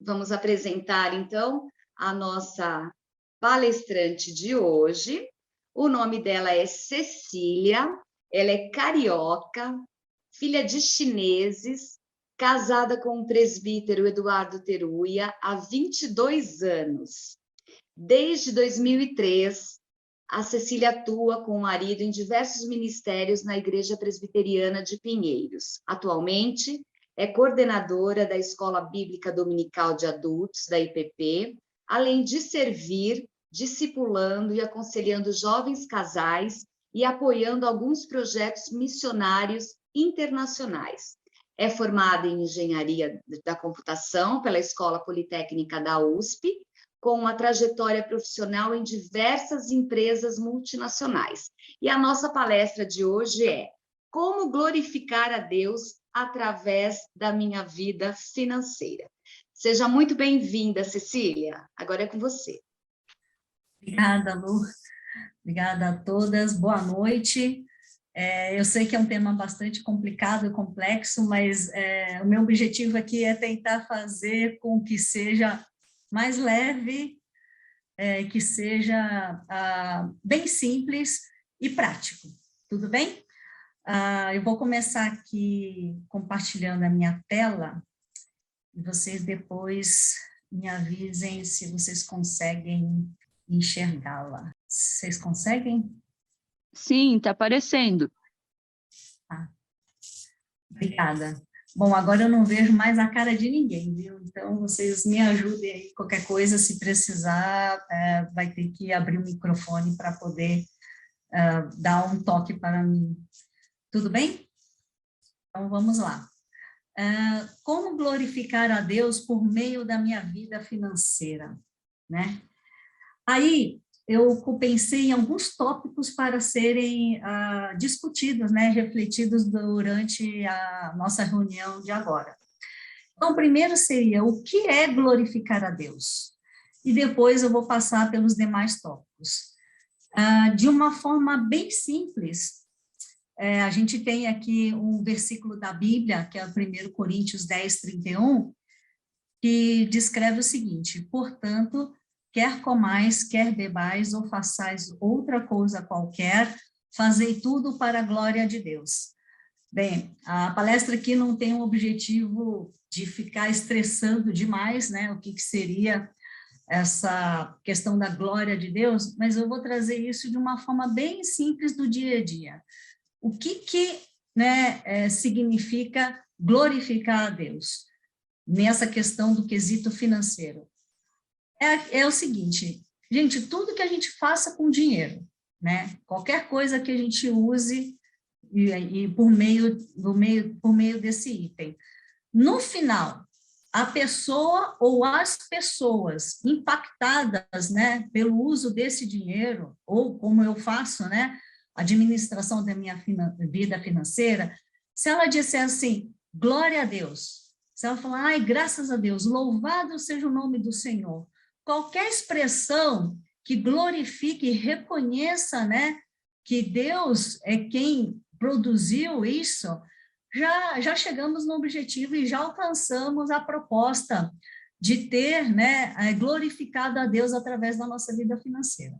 Vamos apresentar, então, a nossa palestrante de hoje. O nome dela é Cecília, ela é carioca, filha de chineses, casada com o presbítero Eduardo Teruya há 22 anos. Desde 2003, a Cecília atua com o marido em diversos ministérios na Igreja Presbiteriana de Pinheiros. Atualmente, é coordenadora da Escola Bíblica Dominical de Adultos, da IPP, além de servir, discipulando e aconselhando jovens casais e apoiando alguns projetos missionários internacionais. É formada em Engenharia da Computação pela Escola Politécnica da USP, com uma trajetória profissional em diversas empresas multinacionais. E a nossa palestra de hoje é Como glorificar a Deus através da minha vida financeira. Seja muito bem-vinda, Cecília. Agora é com você. Obrigada, Lu. Obrigada a todas. Boa noite. Eu sei que é um tema bastante complicado e complexo, mas o meu objetivo aqui é tentar fazer com que seja mais leve, que seja bem simples e prático. Tudo bem? Eu vou começar aqui compartilhando a minha tela, e vocês depois me avisem se vocês conseguem enxergá-la. Vocês conseguem? Sim, está aparecendo. Obrigada. Bom, agora eu não vejo mais a cara de ninguém, viu? Então, vocês me ajudem aí, qualquer coisa, se precisar, vai ter que abrir o microfone para poder dar um toque para mim. Tudo bem? Então, vamos lá. Como glorificar a Deus por meio da minha vida financeira, né? Aí, eu pensei em alguns tópicos para serem discutidos, né, refletidos durante a nossa reunião de agora. Então, primeiro seria o que é glorificar a Deus? E depois eu vou passar pelos demais tópicos. De uma forma bem simples, a gente tem aqui um versículo da Bíblia, que é o 1 Coríntios 10, 31, que descreve o seguinte: portanto, quer comais, quer bebais, ou façais outra coisa qualquer, fazei tudo para a glória de Deus. Bem, a palestra aqui não tem o objetivo de ficar estressando demais, né, o que seria essa questão da glória de Deus, mas eu vou trazer isso de uma forma bem simples do dia a dia. O que significa glorificar a Deus nessa questão do quesito financeiro? É o seguinte, gente, tudo que a gente faça com dinheiro, né? Qualquer coisa que a gente use por meio desse item. No final, a pessoa ou as pessoas impactadas, né, pelo uso desse dinheiro, ou como eu faço, né, administração da minha vida financeira, se ela disser assim, glória a Deus, se ela falar, ai, graças a Deus, louvado seja o nome do Senhor, qualquer expressão que glorifique e reconheça, né, que Deus é quem produziu isso, já chegamos no objetivo e já alcançamos a proposta de ter, né, glorificado a Deus através da nossa vida financeira.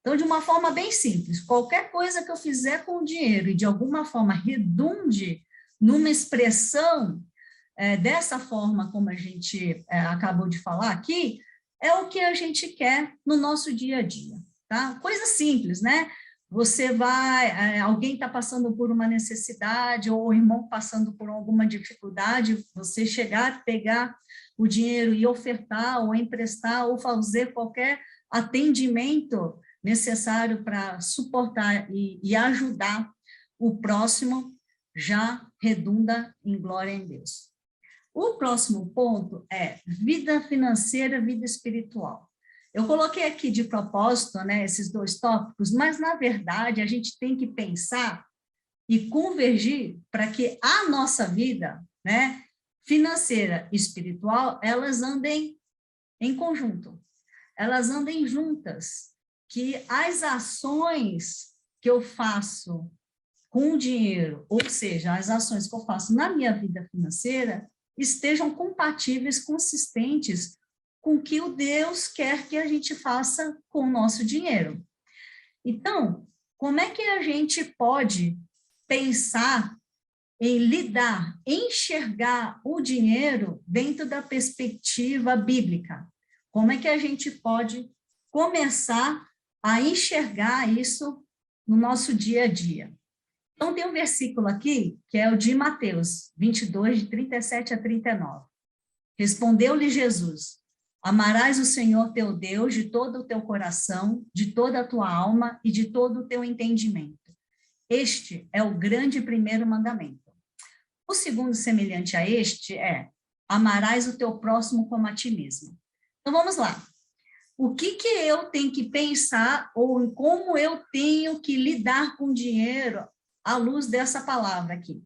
Então, de uma forma bem simples, qualquer coisa que eu fizer com o dinheiro e de alguma forma redunde numa expressão dessa forma como a gente acabou de falar aqui, é o que a gente quer no nosso dia a dia, tá? Coisa simples, né? Você vai, alguém está passando por uma necessidade, ou o irmão passando por alguma dificuldade, você chegar, pegar o dinheiro e ofertar, ou emprestar, ou fazer qualquer atendimento necessário para suportar e ajudar o próximo, já redunda em glória em Deus. O próximo ponto é vida financeira, vida espiritual. Eu coloquei aqui de propósito, né, esses dois tópicos, mas, na verdade, a gente tem que pensar e convergir para que a nossa vida, né, financeira e espiritual, elas andem em conjunto, elas andem juntas, que as ações que eu faço com o dinheiro, ou seja, as ações que eu faço na minha vida financeira, estejam compatíveis, consistentes com o que o Deus quer que a gente faça com o nosso dinheiro. Então, como é que a gente pode pensar em lidar, enxergar o dinheiro dentro da perspectiva bíblica? Como é que a gente pode começar a enxergar isso no nosso dia a dia? Então, tem um versículo aqui, que é o de Mateus 22, de 37 a 39. Respondeu-lhe Jesus: amarás o Senhor teu Deus de todo o teu coração, de toda a tua alma e de todo o teu entendimento. Este é o grande primeiro mandamento. O segundo, semelhante a este, é: amarás o teu próximo como a ti mesmo. Então, vamos lá. O que eu tenho que pensar, ou como eu tenho que lidar com o dinheiro à luz dessa palavra aqui?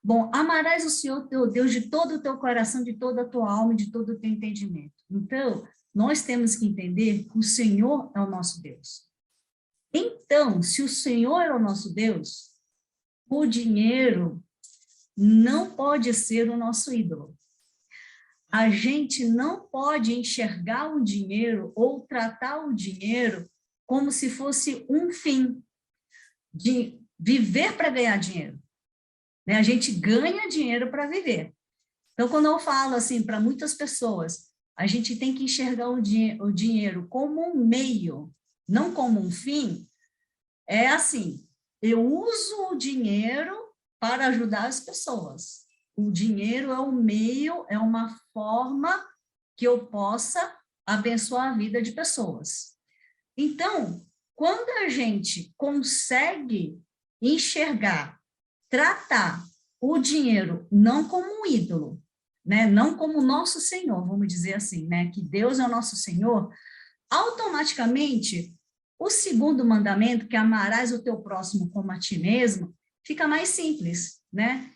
Bom, amarás o Senhor teu Deus de todo o teu coração, de toda a tua alma e de todo o teu entendimento. Então, nós temos que entender que o Senhor é o nosso Deus. Então, se o Senhor é o nosso Deus, o dinheiro não pode ser o nosso ídolo. A gente não pode enxergar o dinheiro ou tratar o dinheiro como se fosse um fim, de viver para ganhar dinheiro. Né? A gente ganha dinheiro para viver. Então, quando eu falo assim para muitas pessoas, a gente tem que enxergar o dinheiro como um meio, não como um fim, é assim: eu uso o dinheiro para ajudar as pessoas. O dinheiro é um meio, é uma forma que eu possa abençoar a vida de pessoas. Então, quando a gente consegue enxergar, tratar o dinheiro não como um ídolo, né? Não como nosso Senhor, vamos dizer assim, né? Que Deus é o nosso Senhor, automaticamente, o segundo mandamento, que amarás o teu próximo como a ti mesmo, fica mais simples, né?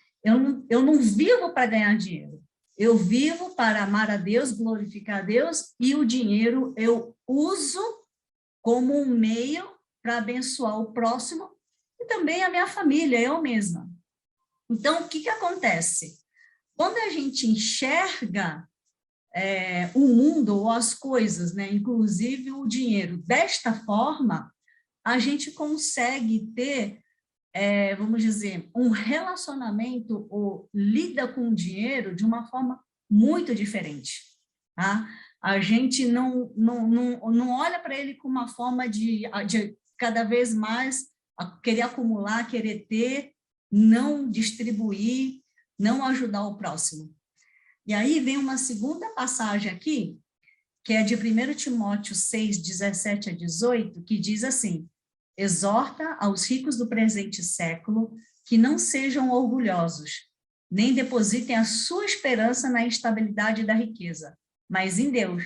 Eu não vivo para ganhar dinheiro, eu vivo para amar a Deus, glorificar a Deus, e o dinheiro eu uso como um meio para abençoar o próximo e também a minha família, eu mesma. Então, o que acontece? Quando a gente enxerga o mundo ou as coisas, né, inclusive o dinheiro, desta forma, a gente consegue ter, vamos dizer, um relacionamento ou lida com o dinheiro de uma forma muito diferente. Tá? A gente não olha para ele com uma forma de cada vez mais querer acumular, querer ter, não distribuir, não ajudar o próximo. E aí vem uma segunda passagem aqui, que é de 1 Timóteo 6, 17 a 18, que diz assim: exorta aos ricos do presente século que não sejam orgulhosos, nem depositem a sua esperança na estabilidade da riqueza, mas em Deus,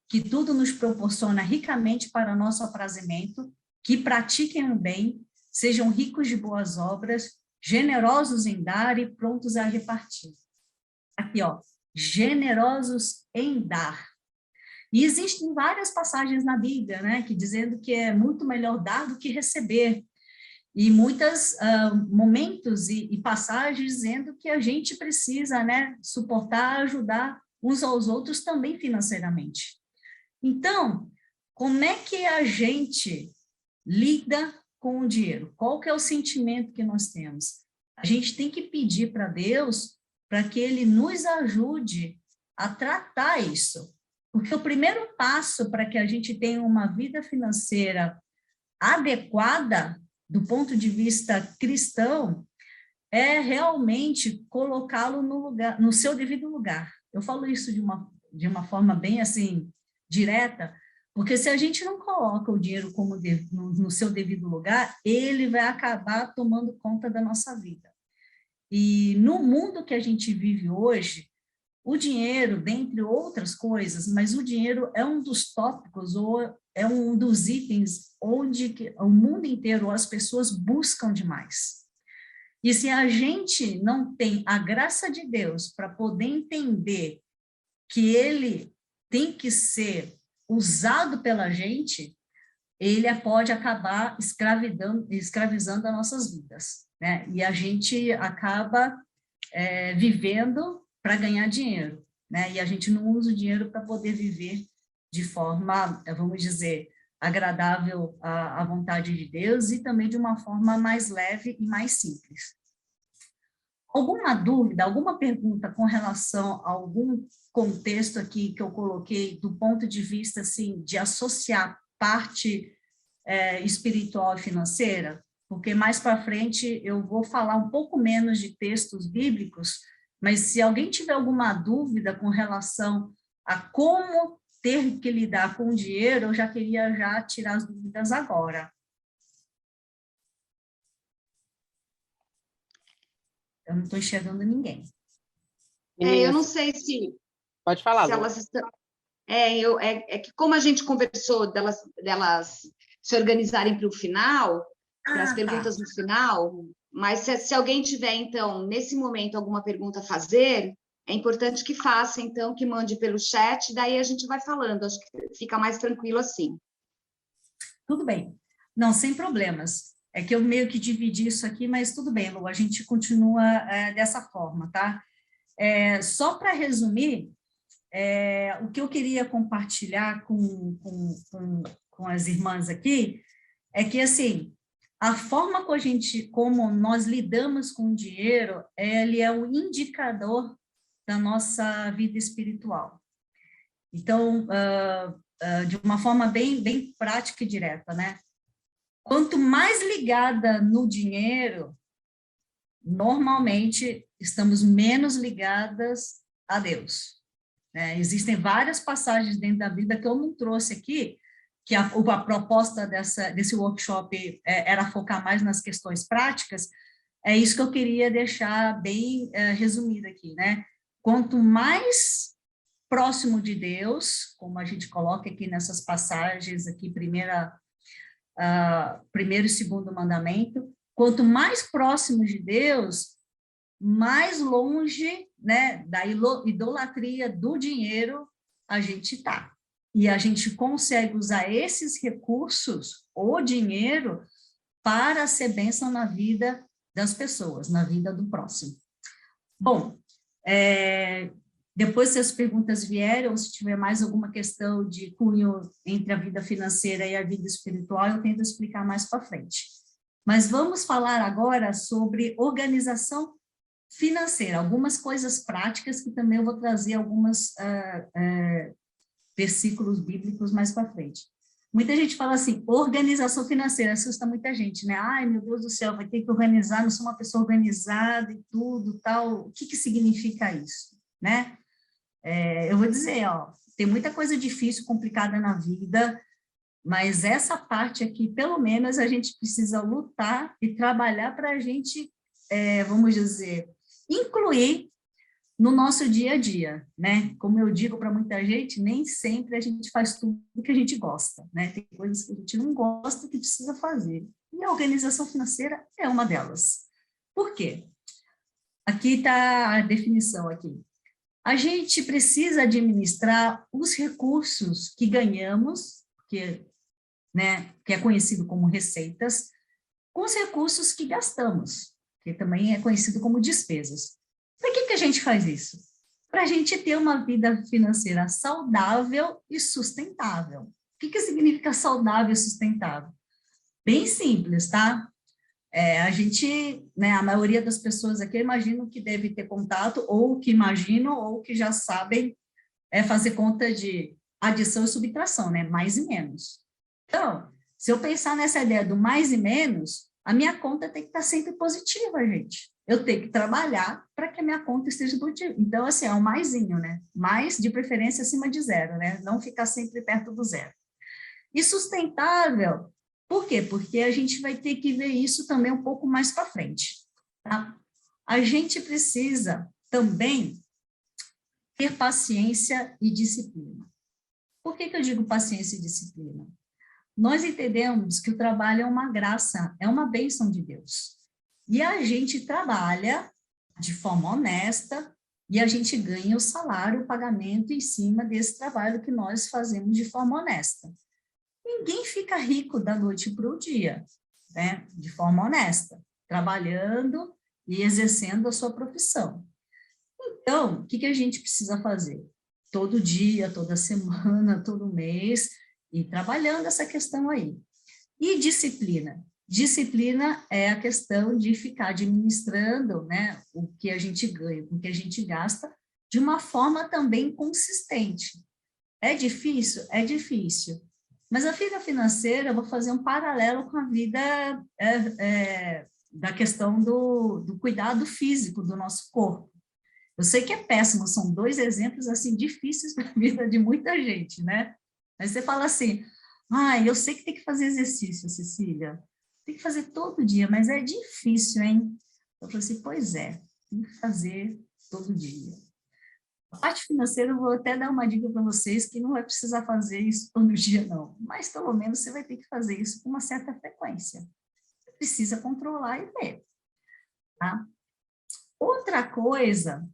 que tudo nos proporciona ricamente para nosso aprazimento, que pratiquem o bem, sejam ricos de boas obras, generosos em dar e prontos a repartir. Aqui, ó, generosos em dar. E existem várias passagens na Bíblia, né, que dizendo que é muito melhor dar do que receber. E muitos momentos e passagens dizendo que a gente precisa, né, suportar, ajudar uns aos outros também financeiramente. Então, como é que a gente lida com o dinheiro? Qual que é o sentimento que nós temos? A gente tem que pedir para Deus para que Ele nos ajude a tratar isso. Porque o primeiro passo para que a gente tenha uma vida financeira adequada, do ponto de vista cristão, é realmente colocá-lo no seu devido lugar. Eu falo isso de uma forma bem assim, direta, porque se a gente não coloca o dinheiro como no seu devido lugar, ele vai acabar tomando conta da nossa vida. E no mundo que a gente vive hoje, o dinheiro, dentre outras coisas, mas o dinheiro é um dos tópicos, ou é um dos itens onde o mundo inteiro, as pessoas buscam demais. E se a gente não tem a graça de Deus para poder entender que ele tem que ser usado pela gente, ele pode acabar escravizando as nossas vidas, né? E a gente acaba vivendo para ganhar dinheiro, né? E a gente não usa o dinheiro para poder viver de forma, vamos dizer, agradável à vontade de Deus e também de uma forma mais leve e mais simples. Alguma dúvida, alguma pergunta com relação a algum contexto aqui que eu coloquei do ponto de vista, assim, de associar parte espiritual e financeira? Porque mais para frente eu vou falar um pouco menos de textos bíblicos, mas se alguém tiver alguma dúvida com relação a como ter que lidar com o dinheiro, eu já queria já tirar as dúvidas agora. Eu não estou enxergando ninguém. Eu não sei se Pode falar, se elas estão... É que como a gente conversou delas se organizarem para o final, para as perguntas no final, mas se alguém tiver, então, nesse momento, alguma pergunta a fazer, é importante que faça, então, que mande pelo chat, daí a gente vai falando, acho que fica mais tranquilo assim. Tudo bem. Não, sem problemas. É que eu meio que dividi isso aqui, mas tudo bem, Lu, a gente continua dessa forma, tá? Só para resumir, o que eu queria compartilhar com as irmãs aqui é que, assim, a forma como nós lidamos com o dinheiro, ele é um indicador da nossa vida espiritual. Então, de uma forma bem prática e direta, né? Quanto mais ligada no dinheiro, normalmente estamos menos ligadas a Deus. Existem várias passagens dentro da Bíblia que eu não trouxe aqui, que a proposta desse workshop era focar mais nas questões práticas. É isso que eu queria deixar bem resumido aqui, né? Quanto mais próximo de Deus, como a gente coloca aqui nessas passagens aqui, primeiro e segundo mandamento, quanto mais próximo de Deus, mais longe, né, da idolatria do dinheiro a gente está. E a gente consegue usar esses recursos, o dinheiro, para ser bênção na vida das pessoas, na vida do próximo. Bom, depois, se as perguntas vierem, ou se tiver mais alguma questão de cunho entre a vida financeira e a vida espiritual, eu tento explicar mais para frente. Mas vamos falar agora sobre organização financeira, algumas coisas práticas que também eu vou trazer alguns versículos bíblicos mais para frente. Muita gente fala assim, organização financeira, assusta muita gente, né? Ai, meu Deus do céu, vai ter que organizar, não sou uma pessoa organizada e tudo, tal. O que significa isso, né? Eu vou dizer, tem muita coisa difícil, complicada na vida, mas essa parte aqui, pelo menos, a gente precisa lutar e trabalhar para a gente, vamos dizer, incluir no nosso dia a dia, né? Como eu digo para muita gente, nem sempre a gente faz tudo que a gente gosta, né? Tem coisas que a gente não gosta que precisa fazer. E a organização financeira é uma delas. Por quê? Aqui está a definição aqui. A gente precisa administrar os recursos que ganhamos, que é conhecido como receitas, com os recursos que gastamos, que também é conhecido como despesas. Para que a gente faz isso? Para a gente ter uma vida financeira saudável e sustentável. O que significa saudável e sustentável? Bem simples, tá? A gente, a maioria das pessoas aqui, eu imagino que deve ter contato, ou que imaginam, ou que já sabem fazer conta de adição e subtração, né? Mais e menos. Então, se eu pensar nessa ideia do mais e menos, a minha conta tem que estar sempre positiva, gente. Eu tenho que trabalhar para que a minha conta esteja positiva. Então, assim, é um maisinho, né? Mais, de preferência, acima de zero, né? Não ficar sempre perto do zero. E sustentável, por quê? Porque a gente vai ter que ver isso também um pouco mais para frente, tá? A gente precisa também ter paciência e disciplina. Por que eu digo paciência e disciplina? Nós entendemos que o trabalho é uma graça, é uma bênção de Deus. E a gente trabalha de forma honesta e a gente ganha o salário, o pagamento em cima desse trabalho que nós fazemos de forma honesta. Ninguém fica rico da noite para o dia, né? De forma honesta, trabalhando e exercendo a sua profissão. Então, o que que a gente precisa fazer? Todo dia, toda semana, todo mês, e trabalhando essa questão aí. E disciplina? Disciplina é a questão de ficar administrando, né, o que a gente ganha, o que a gente gasta, de uma forma também consistente. É difícil? É difícil. Mas a vida financeira, eu vou fazer um paralelo com a vida da questão do cuidado físico do nosso corpo. Eu sei que é péssimo, são dois exemplos assim difíceis para a vida de muita gente, né? Aí você fala assim, eu sei que tem que fazer exercício, Cecília, tem que fazer todo dia, mas é difícil, hein? Eu falei assim, pois é, tem que fazer todo dia. A parte financeira, eu vou até dar uma dica para vocês que não vai precisar fazer isso todo dia, não. Mas, pelo menos, você vai ter que fazer isso com uma certa frequência. Você precisa controlar e ver, tá? Outra coisa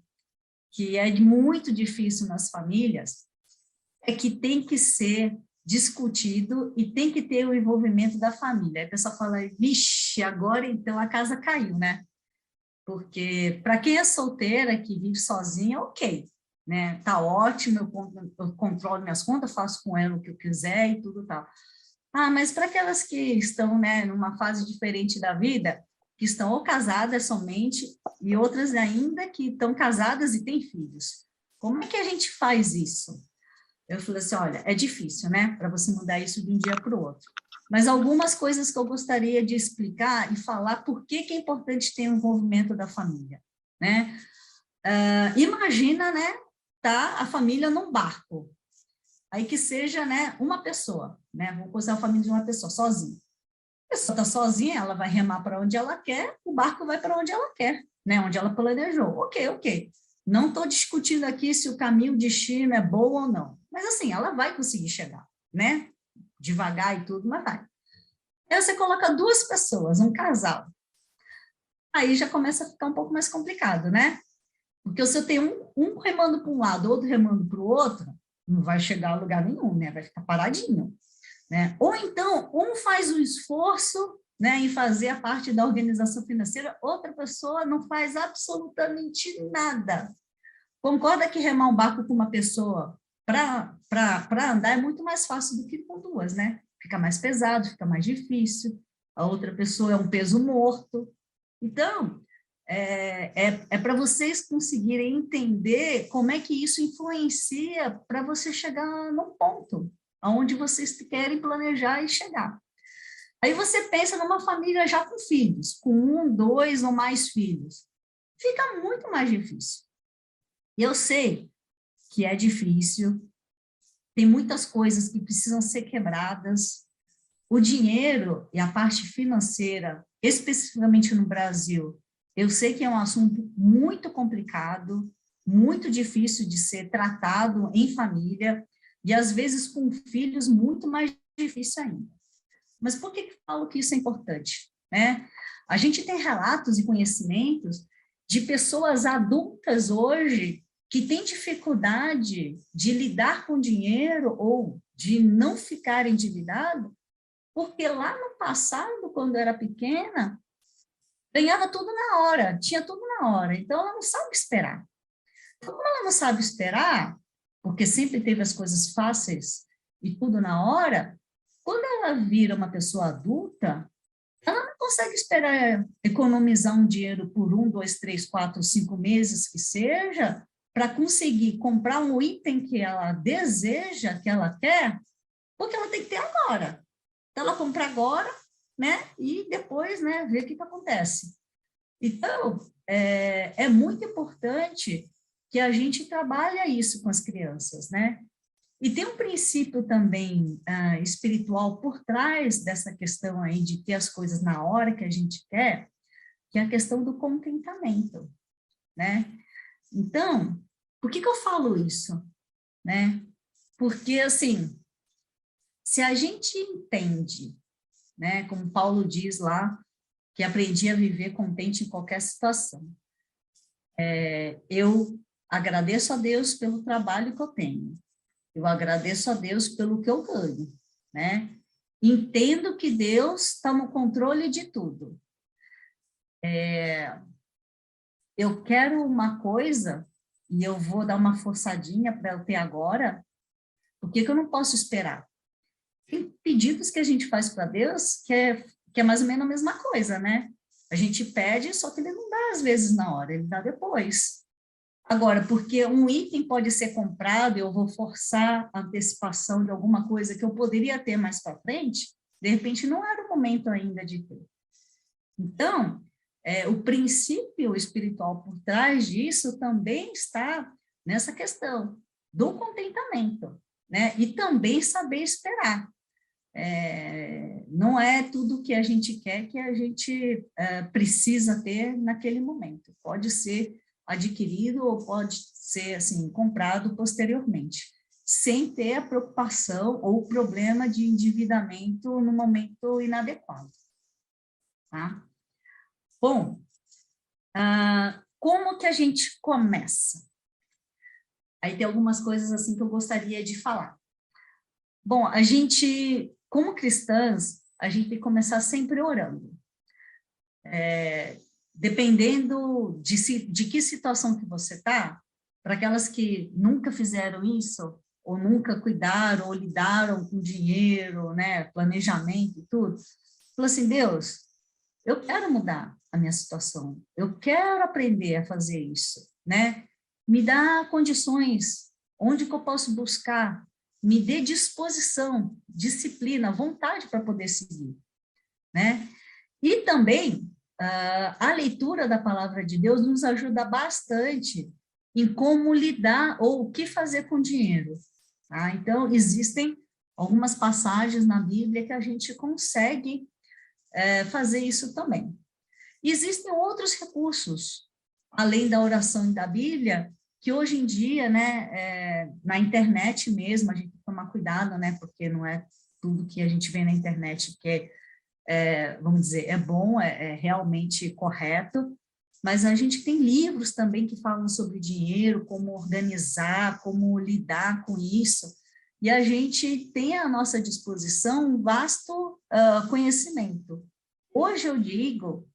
que é muito difícil nas famílias é que tem que ser discutido e tem que ter o envolvimento da família. Aí a pessoa fala, vixe, agora então a casa caiu, né? Porque para quem é solteira, que vive sozinha, ok, né? Tá ótimo, eu controlo minhas contas, faço com ela o que eu quiser e tudo tal. Mas para aquelas que estão, né, numa fase diferente da vida, que estão ou casadas somente, e outras ainda que estão casadas e têm filhos. Como é que a gente faz isso? Eu falei assim, olha, é difícil, né, para você mudar isso de um dia para o outro. Mas algumas coisas que eu gostaria de explicar e falar por que que é importante ter o envolvimento da família, né? Imagina, né, tá a família num barco, aí que seja, né, uma pessoa, né, vamos considerar a família de uma pessoa, sozinha. A pessoa está sozinha, ela vai remar para onde ela quer, o barco vai para onde ela quer, né, onde ela planejou. Ok. Não estou discutindo aqui se o caminho, o destino é bom ou não, mas assim, ela vai conseguir chegar, né, devagar e tudo, mas vai. Aí você coloca duas pessoas, um casal, aí já começa a ficar um pouco mais complicado, né? Porque se eu tenho um remando para um lado, outro remando para o outro, não vai chegar a lugar nenhum, né? Vai ficar paradinho, né? Ou então, um faz o esforço, né, em fazer a parte da organização financeira, outra pessoa não faz absolutamente nada. Concorda que remar um barco com uma pessoa para andar é muito mais fácil do que com duas, né? Fica mais pesado, fica mais difícil, a outra pessoa é um peso morto. Então, é para vocês conseguirem entender como é que isso influencia para você chegar num ponto onde vocês querem planejar e chegar. Aí você pensa numa família já com filhos, com um, dois ou mais filhos. Fica muito mais difícil. Eu sei que é difícil, tem muitas coisas que precisam ser quebradas. O dinheiro e a parte financeira, especificamente no Brasil, eu sei que é um assunto muito complicado, muito difícil de ser tratado em família, e às vezes com filhos muito mais difícil ainda. Mas por que eu falo que isso é importante, né? A gente tem relatos e conhecimentos de pessoas adultas hoje que têm dificuldade de lidar com dinheiro ou de não ficar endividado, porque lá no passado, quando era pequena, ganhava tudo na hora, tinha tudo na hora, então ela não sabe esperar. Então, como ela não sabe esperar, porque sempre teve as coisas fáceis e tudo na hora, quando ela vira uma pessoa adulta, ela não consegue esperar economizar um dinheiro por 1, 2, 3, 4, 5 meses que seja, para conseguir comprar um item que ela deseja, que ela quer, porque ela tem que ter agora. Então, ela compra agora, né, e depois, né, ver o que acontece. Então, é muito importante que a gente trabalhe isso com as crianças, né? E tem um princípio também espiritual por trás dessa questão aí de ter as coisas na hora que a gente quer, que é a questão do contentamento, né? Então, por que eu falo isso, né? Porque, assim, se a gente entende, né, como Paulo diz lá, que aprendi a viver contente em qualquer situação, eu agradeço a Deus pelo trabalho que eu tenho, eu agradeço a Deus pelo que eu ganho, né? Entendo que Deus está no controle de tudo. Eu quero uma coisa, e eu vou dar uma forçadinha para eu ter agora, por que que eu não posso esperar? Tem pedidos que a gente faz para Deus que é mais ou menos a mesma coisa, né? A gente pede, só que ele não dá às vezes na hora, ele dá depois. Agora, porque um item pode ser comprado, eu vou forçar a antecipação de alguma coisa que eu poderia ter mais para frente, de repente não era o momento ainda de ter. Então, o princípio espiritual por trás disso também está nessa questão do contentamento, né? E também saber esperar. Não é tudo que a gente quer que a gente precisa ter naquele momento. Pode ser adquirido ou pode ser assim comprado posteriormente, sem ter a preocupação ou o problema de endividamento no momento inadequado. Tá? Bom, como que a gente começa? Aí tem algumas coisas assim que eu gostaria de falar. Bom, a gente, como cristãs, a gente tem que começar sempre orando. Dependendo de que situação que você está, para aquelas que nunca fizeram isso, ou nunca cuidaram, ou lidaram com dinheiro, né, planejamento e tudo, fala assim, Deus, eu quero mudar a minha situação, eu quero aprender a fazer isso, né? Me dá condições, onde que eu posso buscar, me dê disposição, disciplina, vontade para poder seguir, né? E também, a leitura da palavra de Deus nos ajuda bastante em como lidar ou o que fazer com dinheiro, tá? Então, existem algumas passagens na Bíblia que a gente consegue fazer isso também. Existem outros recursos, além da oração e da Bíblia, que hoje em dia, né, na internet mesmo, a gente tem que tomar cuidado, né, porque não é tudo que a gente vê na internet que vamos dizer, é bom, é realmente correto, mas a gente tem livros também que falam sobre dinheiro, como organizar, como lidar com isso, e a gente tem à nossa disposição um vasto conhecimento. Hoje eu digo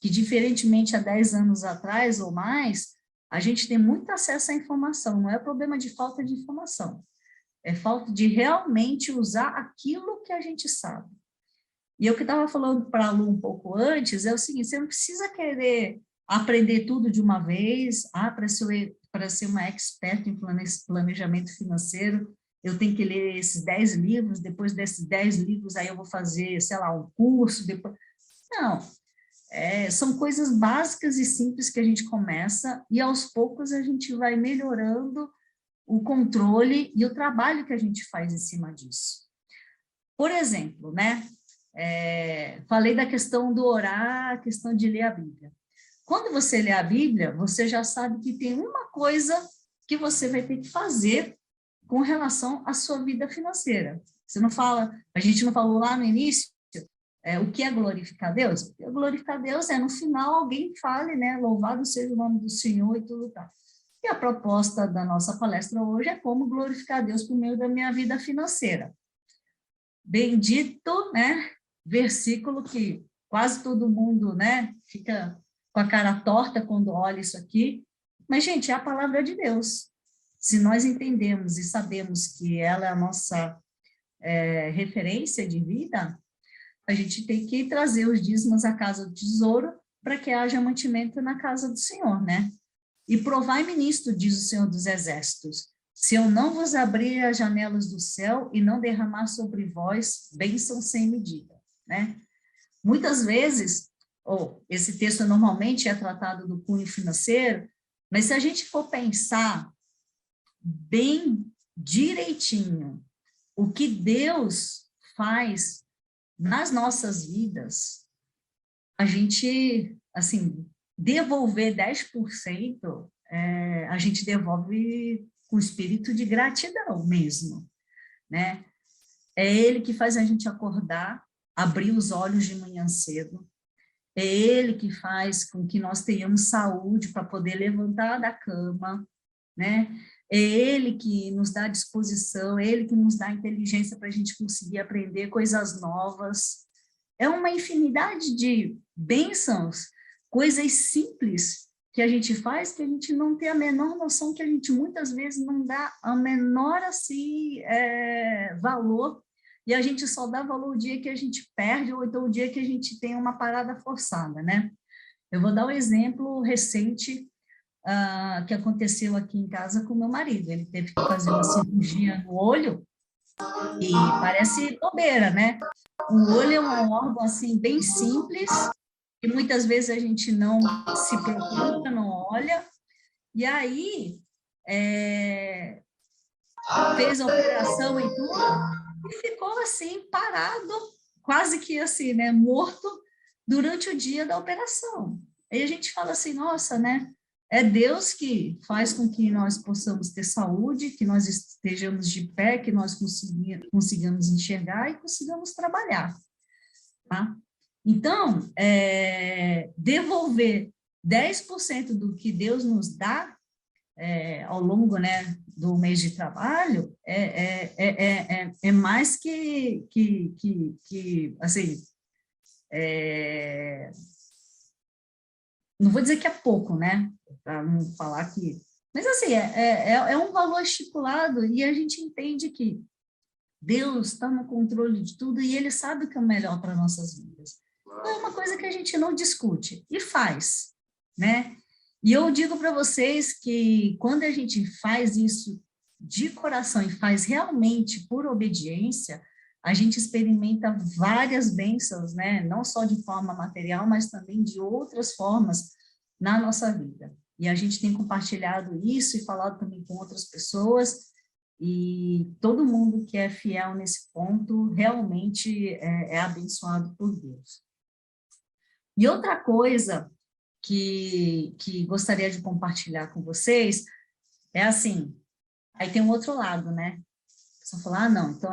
que, diferentemente há 10 anos atrás ou mais, a gente tem muito acesso à informação, não é problema de falta de informação, é falta de realmente usar aquilo que a gente sabe. E eu que estava falando para a Lu um pouco antes, é o seguinte, você não precisa querer aprender tudo de uma vez, para ser uma expert em planejamento financeiro, eu tenho que ler esses 10 livros, depois desses 10 livros aí eu vou fazer, sei lá, um curso, depois... Não, são coisas básicas e simples que a gente começa e aos poucos a gente vai melhorando o controle e o trabalho que a gente faz em cima disso. Por exemplo, né, falei da questão do orar, a questão de ler a Bíblia. Quando você lê a Bíblia, você já sabe que tem uma coisa que você vai ter que fazer com relação à sua vida financeira. Você não fala, a gente não falou lá no início, o que é glorificar Deus? O que é glorificar Deus no final alguém fale, né, louvado seja o nome do Senhor e tudo tal. E a proposta da nossa palestra hoje é como glorificar Deus por meio da minha vida financeira. Bendito, né, versículo que quase todo mundo, né, fica com a cara torta quando olha isso aqui, mas, gente, é a palavra de Deus. Se nós entendemos e sabemos que ela é a nossa referência de vida, a gente tem que trazer os dízimos à casa do tesouro para que haja mantimento na casa do Senhor, né? E provai-me nisto, diz o Senhor dos Exércitos, se eu não vos abrir as janelas do céu e não derramar sobre vós bênção sem medida, né? Muitas vezes, esse texto normalmente é tratado do cunho financeiro, mas se a gente for pensar bem direitinho o que Deus faz nas nossas vidas, a gente, assim, devolver 10%, a gente devolve com espírito de gratidão mesmo, né? É Ele que faz a gente acordar, abrir os olhos de manhã cedo, é Ele que faz com que nós tenhamos saúde para poder levantar da cama, né? É Ele que nos dá disposição, é Ele que nos dá inteligência para a gente conseguir aprender coisas novas. É uma infinidade de bênçãos, coisas simples que a gente faz que a gente não tem a menor noção, que a gente muitas vezes não dá a menor assim, valor, e a gente só dá valor o dia que a gente perde, ou então o dia que a gente tem uma parada forçada, né? Eu vou dar um exemplo recente que aconteceu aqui em casa com meu marido. Ele teve que fazer uma cirurgia no olho, e parece bobeira, né? O olho é um órgão assim bem simples, que muitas vezes a gente não se preocupa, não olha, e aí fez a operação e tudo, e ficou assim, parado, quase que assim, né, morto, durante o dia da operação. Aí a gente fala assim, nossa, né, é Deus que faz com que nós possamos ter saúde, que nós estejamos de pé, que nós consigamos enxergar e consigamos trabalhar, tá? Então, devolver 10% do que Deus nos dá ao longo, né, do mês de trabalho é mais que assim, não vou dizer que é pouco, né, para não falar que... Mas, assim, é um valor estipulado e a gente entende que Deus está no controle de tudo e Ele sabe o que é o melhor para nossas vidas. Então, é uma coisa que a gente não discute e faz, né? E eu digo para vocês que quando a gente faz isso de coração e faz realmente por obediência, a gente experimenta várias bênçãos, né? Não só de forma material, mas também de outras formas na nossa vida. E a gente tem compartilhado isso e falado também com outras pessoas, e todo mundo que é fiel nesse ponto realmente é abençoado por Deus. E outra coisa que gostaria de compartilhar com vocês é assim, aí tem um outro lado, né? Você falar, não, então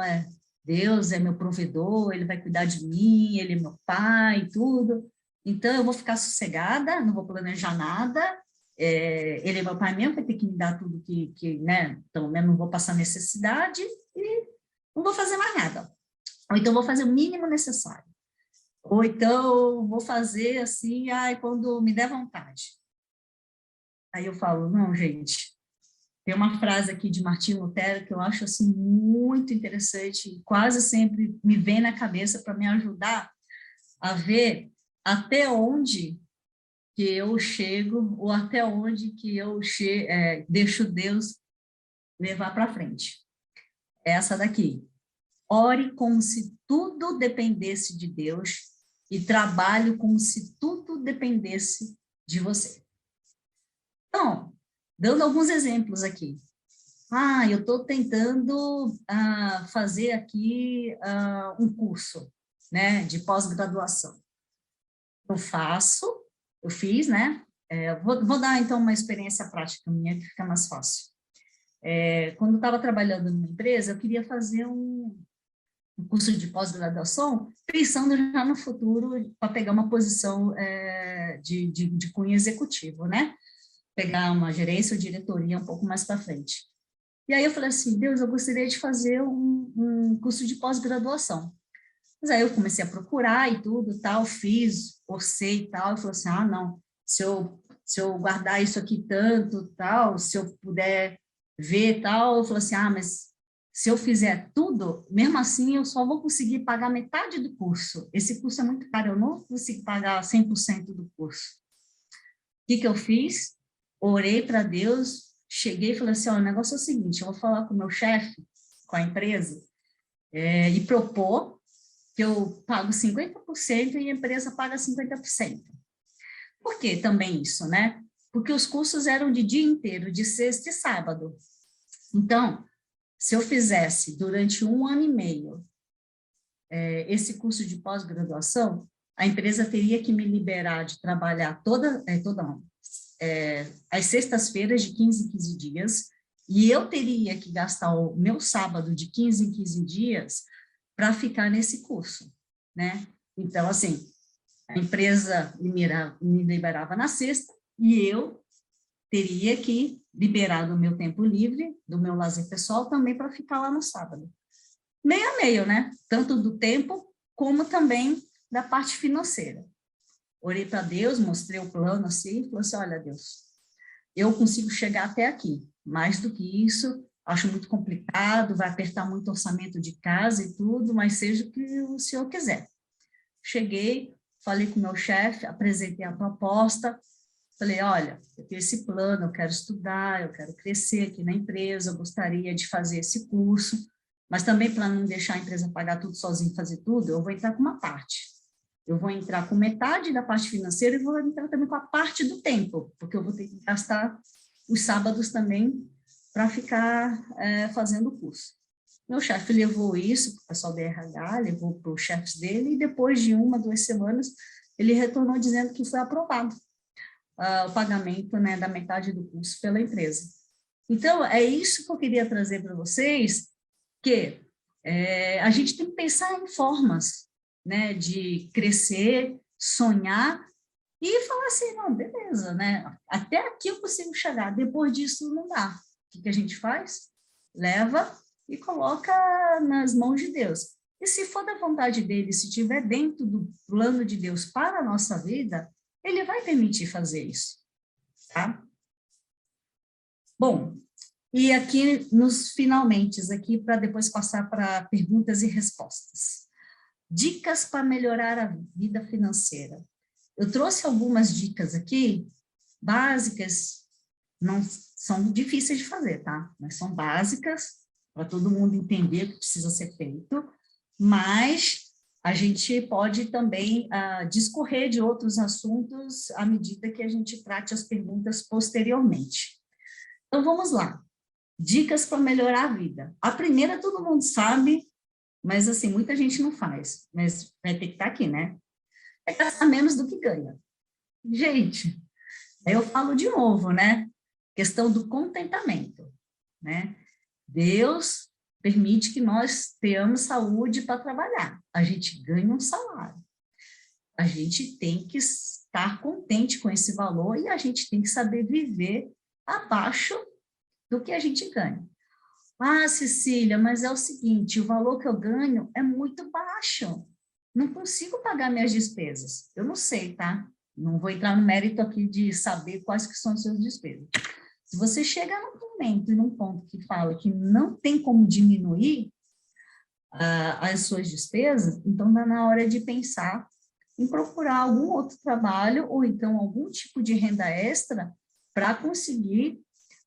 Deus é meu provedor, Ele vai cuidar de mim, Ele é meu pai e tudo, então eu vou ficar sossegada, não vou planejar nada, Ele é meu pai mesmo, vai ter que me dar tudo que né, então eu não vou passar necessidade e não vou fazer mais nada. Ou então vou fazer o mínimo necessário. Ou então vou fazer assim, quando me der vontade. Aí eu falo, não, gente, tem uma frase aqui de Martinho Lutero que eu acho assim muito interessante e quase sempre me vem na cabeça para me ajudar a ver até onde que eu chego ou até onde que eu deixo Deus levar para frente. Essa daqui. Ore como se tudo dependesse de Deus e trabalhe como se tudo dependesse de você. Então, dando alguns exemplos aqui. Eu estou tentando fazer aqui um curso, né, de pós-graduação. Eu fiz, né? Vou dar, então, uma experiência prática minha, que fica mais fácil. Quando eu estava trabalhando numa empresa, eu queria fazer um curso de pós-graduação, pensando já no futuro para pegar uma posição de cunho executivo, né? Pegar uma gerência ou diretoria um pouco mais para frente. E aí eu falei assim, Deus, eu gostaria de fazer um curso de pós-graduação. Mas aí eu comecei a procurar e tudo, tal, fiz, orcei e tal, eu falei assim, não, se eu guardar isso aqui tanto, tal, se eu puder ver tal, eu falei assim, mas se eu fizer tudo, mesmo assim eu só vou conseguir pagar metade do curso. Esse curso é muito caro, eu não consigo pagar 100% do curso. O que eu fiz? Orei para Deus, cheguei e falei assim, o negócio é o seguinte, eu vou falar com o meu chefe, com a empresa, e propor que eu pago 50% e a empresa paga 50%. Por que também isso, né? Porque os cursos eram de dia inteiro, de sexta e sábado. Então, se eu fizesse durante 1 ano e meio esse curso de pós-graduação, a empresa teria que me liberar de trabalhar às sextas-feiras de 15 em 15 dias, e eu teria que gastar o meu sábado de 15 em 15 dias para ficar nesse curso, né? Então, assim, a empresa me liberava na sexta e eu teria que liberar do meu tempo livre, do meu lazer pessoal, também para ficar lá no sábado. Meio a meio, né? Tanto do tempo como também da parte financeira. orei para Deus, mostrei o plano assim, e falei assim, olha, Deus, eu consigo chegar até aqui, mais do que isso, acho muito complicado, vai apertar muito orçamento de casa e tudo, mas seja o que o senhor quiser. Cheguei, falei com o meu chefe, apresentei a proposta, falei, olha, eu tenho esse plano, eu quero estudar, eu quero crescer aqui na empresa, eu gostaria de fazer esse curso, mas também para não deixar a empresa pagar tudo sozinho, fazer tudo, eu vou entrar com uma parte. Eu vou entrar com metade da parte financeira e vou entrar também com a parte do tempo, porque eu vou ter que gastar os sábados também para ficar fazendo o curso. Meu chefe levou isso para o pessoal da RH, levou para os chefes dele, e depois de 1, 2 semanas, ele retornou dizendo que foi aprovado o pagamento, né, da metade do curso pela empresa. Então, é isso que eu queria trazer para vocês, que a gente tem que pensar em formas, né, de crescer, sonhar e falar assim, não, beleza, né, até aqui eu consigo chegar, depois disso não dá. O que a gente faz? Leva e coloca nas mãos de Deus. E se for da vontade dele, se estiver dentro do plano de Deus para a nossa vida, ele vai permitir fazer isso, tá? Bom, e aqui nos finalmente, aqui para depois passar para perguntas e respostas. Dicas para melhorar a vida financeira. Eu trouxe algumas dicas aqui, básicas, não são difíceis de fazer, tá? Mas são básicas, para todo mundo entender o que precisa ser feito, mas a gente pode também discorrer de outros assuntos à medida que a gente trate as perguntas posteriormente. Então, vamos lá. Dicas para melhorar a vida. A primeira todo mundo sabe, mas assim, muita gente não faz, mas vai ter que estar aqui, né? É gastar menos do que ganha. Gente, aí eu falo de novo, né? Questão do contentamento, né? Deus permite que nós tenhamos saúde para trabalhar. A gente ganha um salário. A gente tem que estar contente com esse valor e a gente tem que saber viver abaixo do que a gente ganha. Ah, Cecília, mas é o seguinte, o valor que eu ganho é muito baixo. Não consigo pagar minhas despesas. Eu não sei, tá? Não vou entrar no mérito aqui de saber quais que são as suas despesas. Se você chega num momento e num ponto que fala que não tem como diminuir as suas despesas, então dá na hora de pensar em procurar algum outro trabalho ou então algum tipo de renda extra para conseguir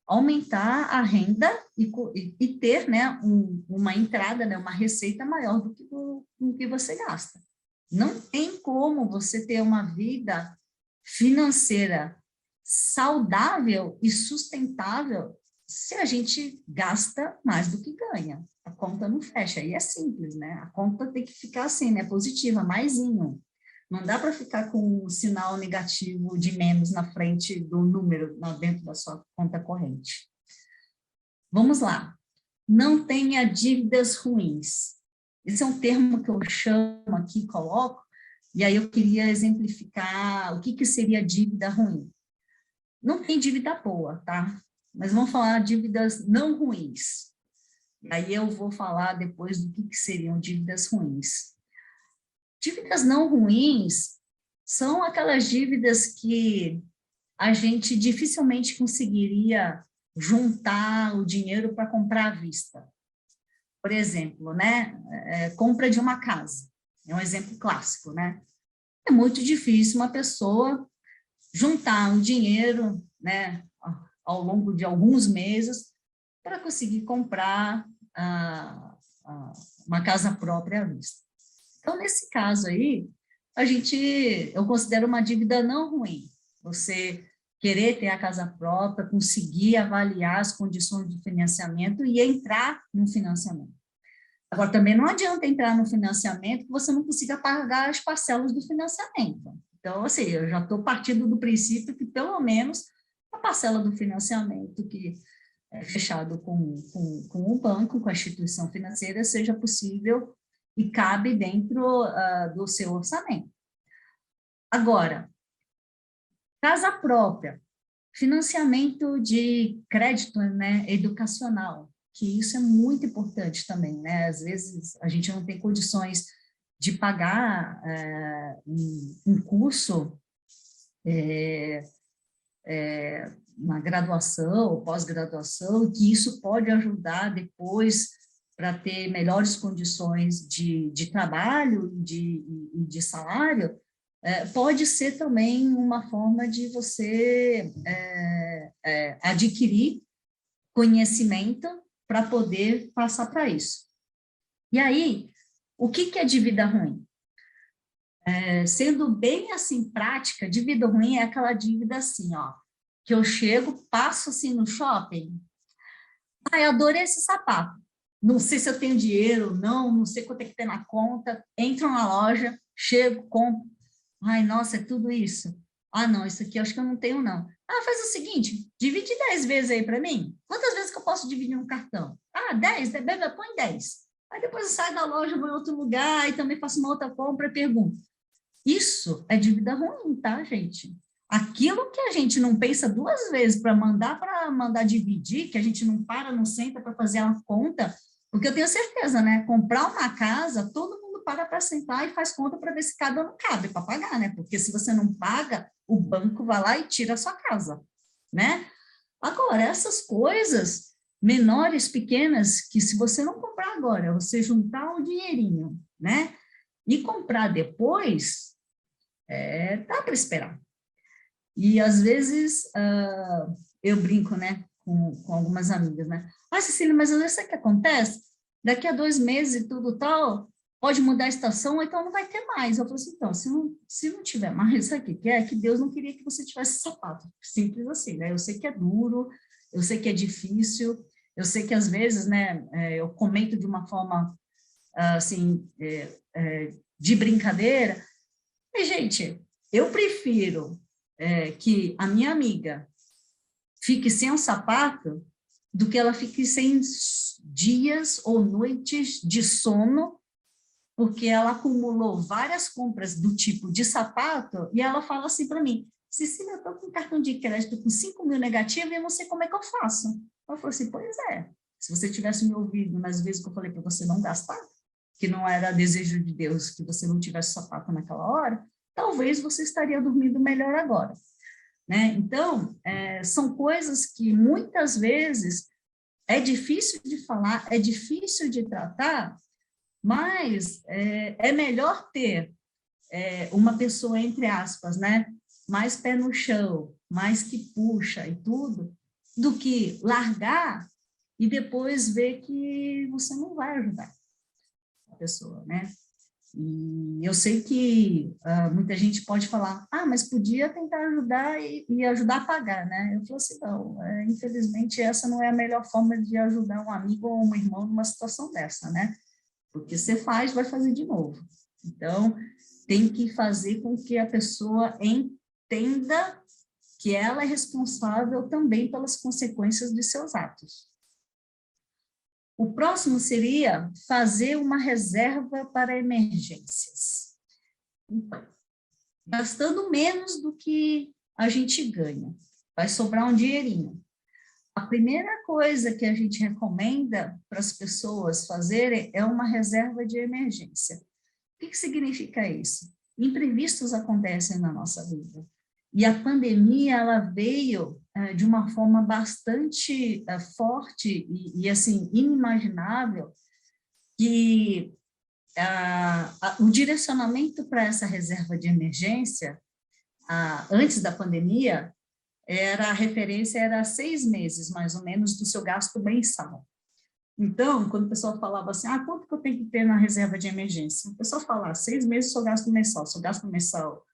aumentar a renda e ter, né, uma entrada, né, uma receita maior do que você gasta. Não tem como você ter uma vida financeira saudável e sustentável se a gente gasta mais do que ganha. A conta não fecha, aí é simples, né? A conta tem que ficar assim, né, positiva, maisinho. Não dá para ficar com um sinal negativo de menos na frente do número dentro da sua conta corrente. Vamos lá. Não tenha dívidas ruins. Esse é um termo que eu chamo aqui, coloco, e aí eu queria exemplificar o que seria dívida ruim. Não tem dívida boa, tá? Mas vamos falar dívidas não ruins. Aí eu vou falar depois do que seriam dívidas ruins. Dívidas não ruins são aquelas dívidas que a gente dificilmente conseguiria juntar o dinheiro para comprar à vista. Por exemplo, né, compra de uma casa, é um exemplo clássico, né? É muito difícil uma pessoa juntar um dinheiro, né, ao longo de alguns meses para conseguir comprar uma casa própria à vista. Então, nesse caso aí, eu considero uma dívida não ruim. Você querer ter a casa própria, conseguir avaliar as condições de financiamento e entrar no financiamento. Agora, também não adianta entrar no financiamento que você não consiga pagar as parcelas do financiamento. Então, assim, eu já estou partindo do princípio que, pelo menos, a parcela do financiamento que é fechado com o banco, com a instituição financeira, seja possível e cabe dentro do seu orçamento. Agora, casa própria, financiamento de crédito, né, educacional, que isso é muito importante também, né? Às vezes a gente não tem condições de pagar um curso na graduação ou pós-graduação, que isso pode ajudar depois para ter melhores condições de trabalho e de salário, pode ser também uma forma de você adquirir conhecimento para poder passar para isso. E aí, o que é dívida ruim? Sendo bem assim prática, dívida ruim é aquela dívida assim, ó, que eu chego, passo assim no shopping, eu adorei esse sapato, não sei se eu tenho dinheiro, não sei quanto é que tem na conta, entro na loja, chego, compro, ai, nossa, é tudo isso. Ah, não, isso aqui eu acho que eu não tenho, não. Ah, faz o seguinte, divide 10 vezes aí para mim. Quantas vezes que eu posso dividir um cartão? Ah, 10, bebê, põe 10. Aí depois eu saio da loja, vou em outro lugar e também faço uma outra compra e pergunto. Isso é dívida ruim, tá, gente? Aquilo que a gente não pensa duas vezes para mandar dividir, que a gente não para, não senta para fazer uma conta, porque eu tenho certeza, né? Comprar uma casa, todo mundo para sentar e faz conta para ver se cada um cabe para pagar, né? Porque se você não paga, o banco vai lá e tira a sua casa, né? Agora, essas coisas menores, pequenas, que se você não comprar agora, você juntar um dinheirinho, né? E comprar depois, dá para esperar. E, às vezes, eu brinco, né, com algumas amigas, né? Ah, Cecília, mas às vezes sabe o que acontece? Daqui a 2 meses e tudo tal, pode mudar a estação, ou então não vai ter mais. Eu falo assim, então, se não tiver mais, sabe o que é? Que Deus não queria que você tivesse sapato. Simples assim, né? Eu sei que é duro, eu sei que é difícil, eu sei que, às vezes, né, eu comento de uma forma, assim, de brincadeira, mas, gente, eu prefiro que a minha amiga fique sem um sapato do que ela fique sem dias ou noites de sono, porque ela acumulou várias compras do tipo de sapato, e ela fala assim para mim, Cecília, eu estou com cartão de crédito com 5 mil negativo e eu não sei como é que eu faço. Eu falei assim, pois é, se você tivesse me ouvido nas vezes que eu falei para você não gastar, que não era desejo de Deus que você não tivesse sapato naquela hora, talvez você estaria dormindo melhor agora. Né? Então, são coisas que muitas vezes é difícil de falar, é difícil de tratar, mas é melhor ter uma pessoa, entre aspas, né, mais pé no chão, mais que puxa e tudo, do que largar e depois ver que você não vai ajudar a pessoa, né? E eu sei que muita gente pode falar, mas podia tentar ajudar e ajudar a pagar, né? Eu falo assim, não, infelizmente essa não é a melhor forma de ajudar um amigo ou um irmão numa situação dessa, né? Porque você faz, vai fazer de novo. Então, tem que fazer com que a pessoa entenda que ela é responsável também pelas consequências de seus atos. O próximo seria fazer uma reserva para emergências. Então, gastando menos do que a gente ganha, vai sobrar um dinheirinho. A primeira coisa que a gente recomenda para as pessoas fazerem é uma reserva de emergência. O que significa isso? Imprevistos acontecem na nossa vida. E a pandemia, ela veio de uma forma bastante forte e, assim, inimaginável, que o direcionamento para essa reserva de emergência, antes da pandemia, a referência era 6 meses, mais ou menos, do seu gasto mensal. Então, quando o pessoal falava assim, quanto que eu tenho que ter na reserva de emergência? O pessoal falava, 6 meses do seu gasto mensal. Seu gasto mensal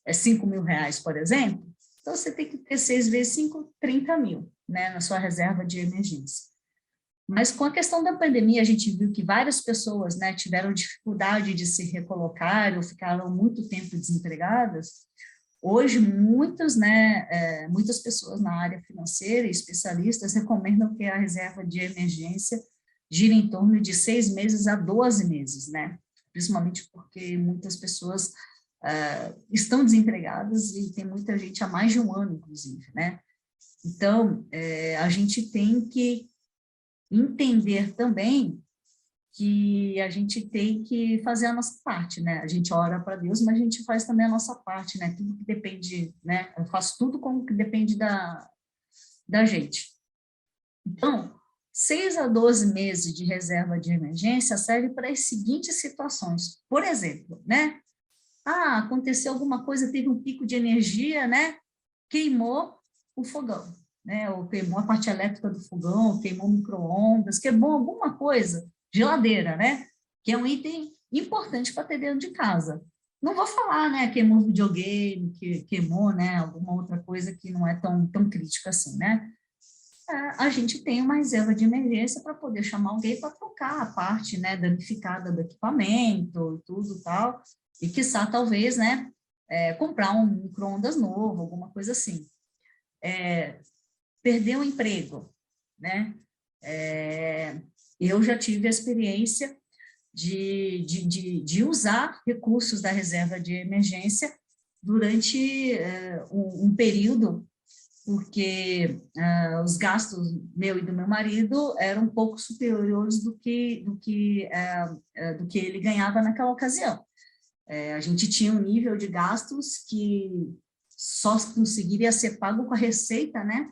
é 5 mil reais, por exemplo, então você tem que ter 6 vezes 5, 30 mil, né, na sua reserva de emergência. Mas com a questão da pandemia, a gente viu que várias pessoas, né, tiveram dificuldade de se recolocar ou ficaram muito tempo desempregadas. Hoje, muitas pessoas na área financeira, especialistas, recomendam que a reserva de emergência gire em torno de 6 meses a 12 meses, né? Principalmente porque muitas pessoas estão desempregadas e tem muita gente há mais de um ano, inclusive, né? Então, a gente tem que entender também que a gente tem que fazer a nossa parte, né? A gente ora para Deus, mas a gente faz também a nossa parte, né? Tudo que depende, né? Eu faço tudo como que depende da gente. Então, 6 a 12 meses de reserva de emergência serve para as seguintes situações. Por exemplo, né? Ah, aconteceu alguma coisa, teve um pico de energia, né? Queimou o fogão, né? Ou queimou a parte elétrica do fogão, ou queimou micro-ondas, queimou alguma coisa, geladeira, né? Que é um item importante para ter dentro de casa. Não vou falar, né? Queimou videogame, que queimou, né? Alguma outra coisa que não é tão crítica assim, né? A gente tem uma reserva de emergência para poder chamar alguém para trocar a parte, né, danificada do equipamento e tudo tal, e quiçá, talvez, né, comprar um micro-ondas novo, alguma coisa assim. Perder o emprego, né? Eu já tive a experiência de usar recursos da reserva de emergência durante um período, porque os gastos meu e do meu marido eram um pouco superiores do que ele ganhava naquela ocasião. A gente tinha um nível de gastos que só conseguiria ser pago com a receita, né,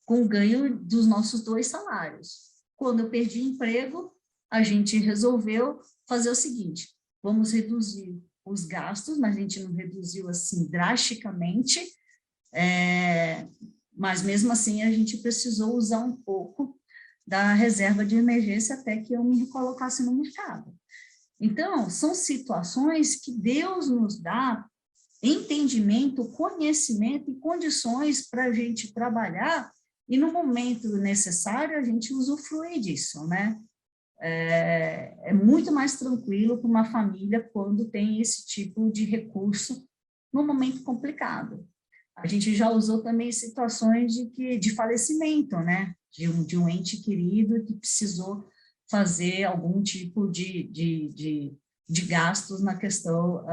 com o ganho dos nossos 2 salários. Quando eu perdi emprego, a gente resolveu fazer o seguinte: vamos reduzir os gastos, mas a gente não reduziu assim drasticamente, mas mesmo assim a gente precisou usar um pouco da reserva de emergência até que eu me recolocasse no mercado. Então, são situações que Deus nos dá entendimento, conhecimento e condições para a gente trabalhar, e no momento necessário a gente usufrui disso, né? É muito mais tranquilo para uma família quando tem esse tipo de recurso num momento complicado. A gente já usou também situações de falecimento, né? De um ente querido que precisou fazer algum tipo de gastos na questão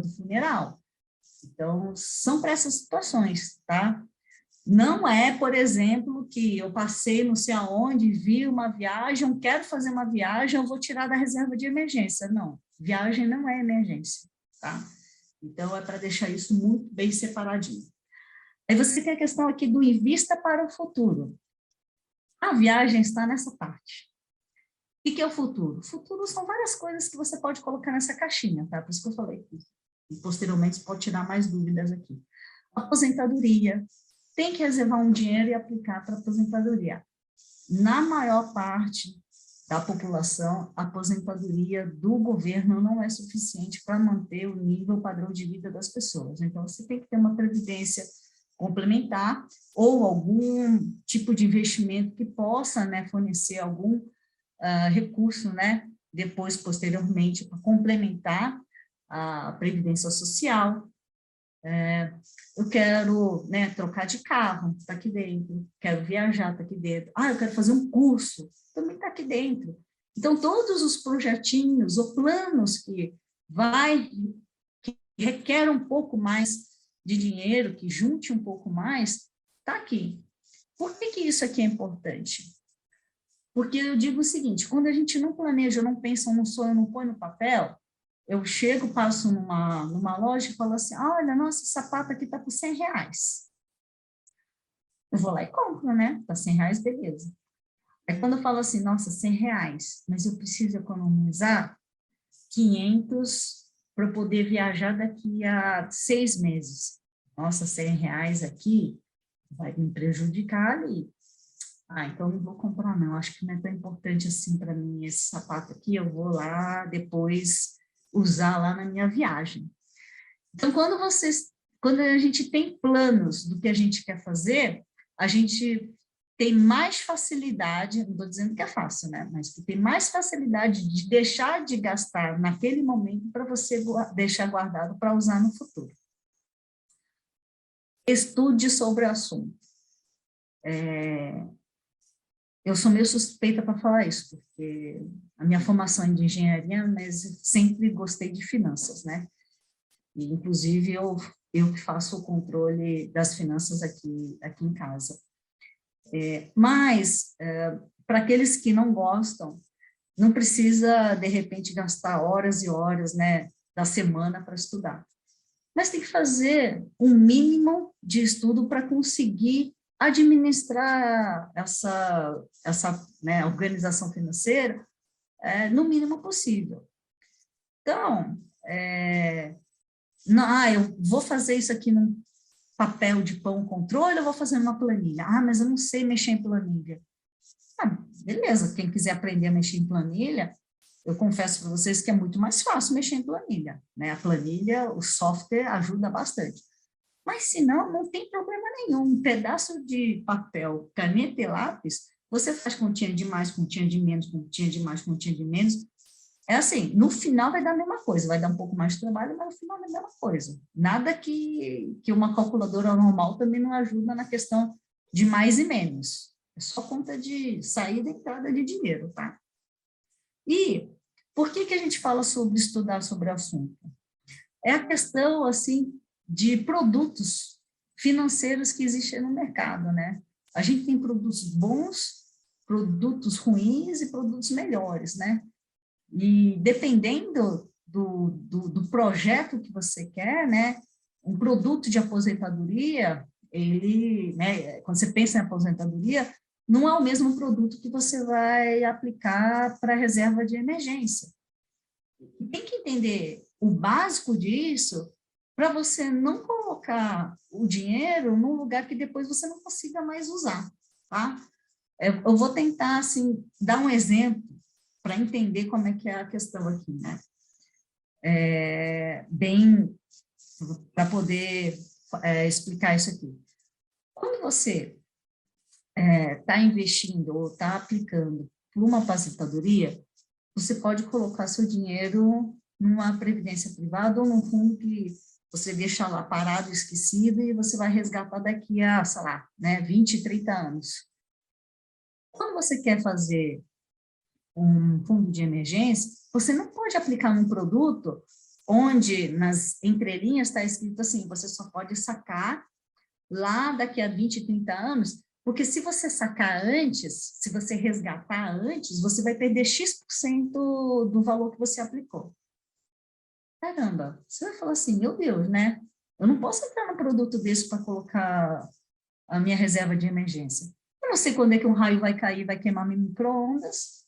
do funeral. Então, são para essas situações, tá? Não é, por exemplo, que eu passei não sei aonde, vi uma viagem, quero fazer uma viagem, eu vou tirar da reserva de emergência. Não, viagem não é emergência, tá? Então, é para deixar isso muito bem separadinho. Aí você tem a questão aqui do invista para o futuro. A viagem está nessa parte. O que é o futuro? O futuro são várias coisas que você pode colocar nessa caixinha, tá? Por isso que eu falei. E posteriormente você pode tirar mais dúvidas aqui. Aposentadoria. Tem que reservar um dinheiro e aplicar para aposentadoria. Na maior parte da população, a aposentadoria do governo não é suficiente para manter o nível padrão de vida das pessoas. Então, você tem que ter uma previdência complementar ou algum tipo de investimento que possa, né, fornecer algum recurso, né, depois, posteriormente, para complementar a previdência social. Eu quero, né, trocar de carro, está aqui dentro. Quero viajar, está aqui dentro. Ah, eu quero fazer um curso, também está aqui dentro. Então, todos os projetinhos ou planos que requer um pouco mais de dinheiro, que junte um pouco mais, está aqui. Por que isso aqui é importante? Porque eu digo o seguinte: quando a gente não planeja, não pensa, não sonha, não põe no papel, eu chego, passo numa loja e falo assim: olha, nossa, esse sapato aqui está por R$100. Eu vou lá e compro, né? Está R$100, beleza. Aí quando eu falo assim: nossa, R$100, mas eu preciso economizar 500 para poder viajar daqui a 6 meses. Nossa, R$100 aqui vai me prejudicar ali. Então não vou comprar não, acho que não é tão importante assim para mim esse sapato aqui, eu vou lá depois usar lá na minha viagem. Então, quando a gente tem planos do que a gente quer fazer, a gente tem mais facilidade, não estou dizendo que é fácil, né? Mas que tem mais facilidade de deixar de gastar naquele momento para você deixar guardado para usar no futuro. Estude sobre o assunto. Eu sou meio suspeita para falar isso, porque a minha formação é de engenharia, mas sempre gostei de finanças, né? E, inclusive, eu que faço o controle das finanças aqui em casa. Mas, para aqueles que não gostam não precisa, de repente, gastar horas e horas, né, da semana para estudar. Mas tem que fazer um mínimo de estudo para conseguir administrar essa né, organização financeira no mínimo possível. Então, eu vou fazer isso aqui num papel de pão controle, eu vou fazer numa planilha. Mas eu não sei mexer em planilha. Beleza, quem quiser aprender a mexer em planilha, eu confesso para vocês que é muito mais fácil mexer em planilha, né? A planilha, o software ajuda bastante. Mas, se não, não tem problema nenhum. Um pedaço de papel, caneta e lápis, você faz continha de mais, continha de menos, continha de mais, continha de menos. É assim, no final vai dar a mesma coisa, vai dar um pouco mais de trabalho, mas no final é a mesma coisa. Nada que uma calculadora normal também não ajuda na questão de mais e menos. É só conta de saída e entrada de dinheiro, tá? E por que a gente fala sobre estudar sobre o assunto? É a questão, assim, de produtos financeiros que existem no mercado, né? A gente tem produtos bons, produtos ruins e produtos melhores, né? E dependendo do projeto que você quer, né? Um produto de aposentadoria, ele, né? Quando você pensa em aposentadoria, não é o mesmo produto que você vai aplicar para reserva de emergência. Tem que entender o básico disso para você não colocar o dinheiro num lugar que depois você não consiga mais usar, tá? Eu vou tentar, assim, dar um exemplo para entender como é que é a questão aqui, né? Bem, para poder explicar isso aqui. Quando você está investindo ou está aplicando por uma aposentadoria, você pode colocar seu dinheiro numa previdência privada ou num fundo que você deixa lá parado, esquecido, e você vai resgatar daqui a, sei lá, né, 20, 30 anos. Quando você quer fazer um fundo de emergência, você não pode aplicar num produto onde nas entrelinhas está escrito assim, você só pode sacar lá daqui a 20, 30 anos, porque se você sacar antes, se você resgatar antes, você vai perder X% do valor que você aplicou. Caramba, você vai falar assim, meu Deus, né? Eu não posso entrar num produto desse para colocar a minha reserva de emergência. Eu não sei quando é que um raio vai cair, vai queimar meu micro-ondas.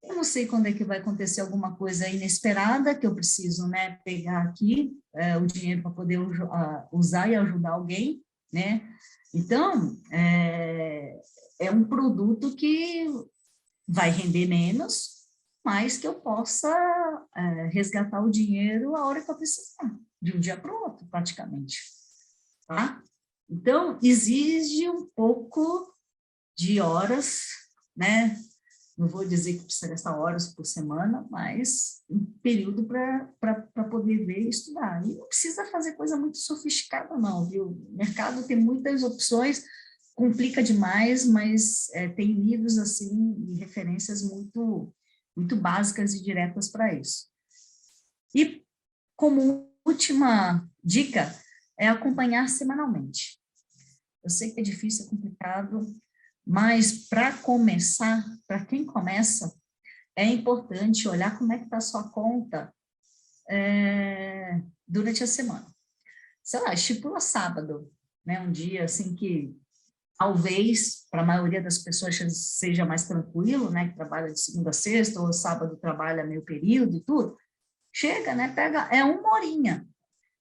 Eu não sei quando é que vai acontecer alguma coisa inesperada que eu preciso, né, pegar aqui o dinheiro para poder usar e ajudar alguém, né? Então, é um produto que vai render menos, mas que eu possa resgatar o dinheiro a hora que eu precisar, de um dia para o outro, praticamente. Tá? Então, exige um pouco de horas, né? Não vou dizer que precisa gastar horas por semana, mas um período para poder ver e estudar. E não precisa fazer coisa muito sofisticada, não, viu? O mercado tem muitas opções, complica demais, mas tem livros, assim, e referências muito, muito básicas e diretas para isso. E, como última dica, é acompanhar semanalmente. Eu sei que é difícil, é complicado, mas para começar, para quem começa, é importante olhar como é que está a sua conta durante a semana. Sei lá, estipula sábado, né? Um dia assim que talvez para a maioria das pessoas seja mais tranquilo, né? Que trabalha de segunda a sexta, ou sábado trabalha meio período e tudo. Chega, né? Pega, uma horinha.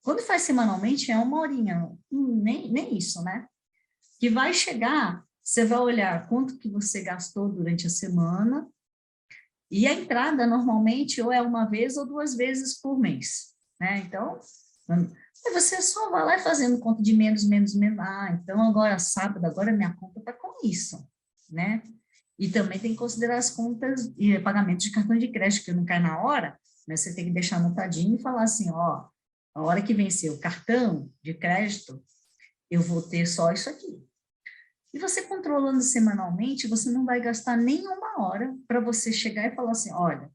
Quando faz semanalmente, é uma horinha, nem isso, né? Que vai chegar, você vai olhar quanto que você gastou durante a semana, e a entrada, normalmente, ou é uma vez ou 2 vezes por mês, né? Então, você só vai lá fazendo conta de menos. Então, agora, sábado, agora minha conta está com isso, né? E também tem que considerar as contas e pagamentos de cartão de crédito, que não cai na hora, né? Você tem que deixar anotadinho e falar assim, ó, a hora que vencer o cartão de crédito, eu vou ter só isso aqui. E você controlando semanalmente, você não vai gastar nem 1 hora para você chegar e falar assim, olha,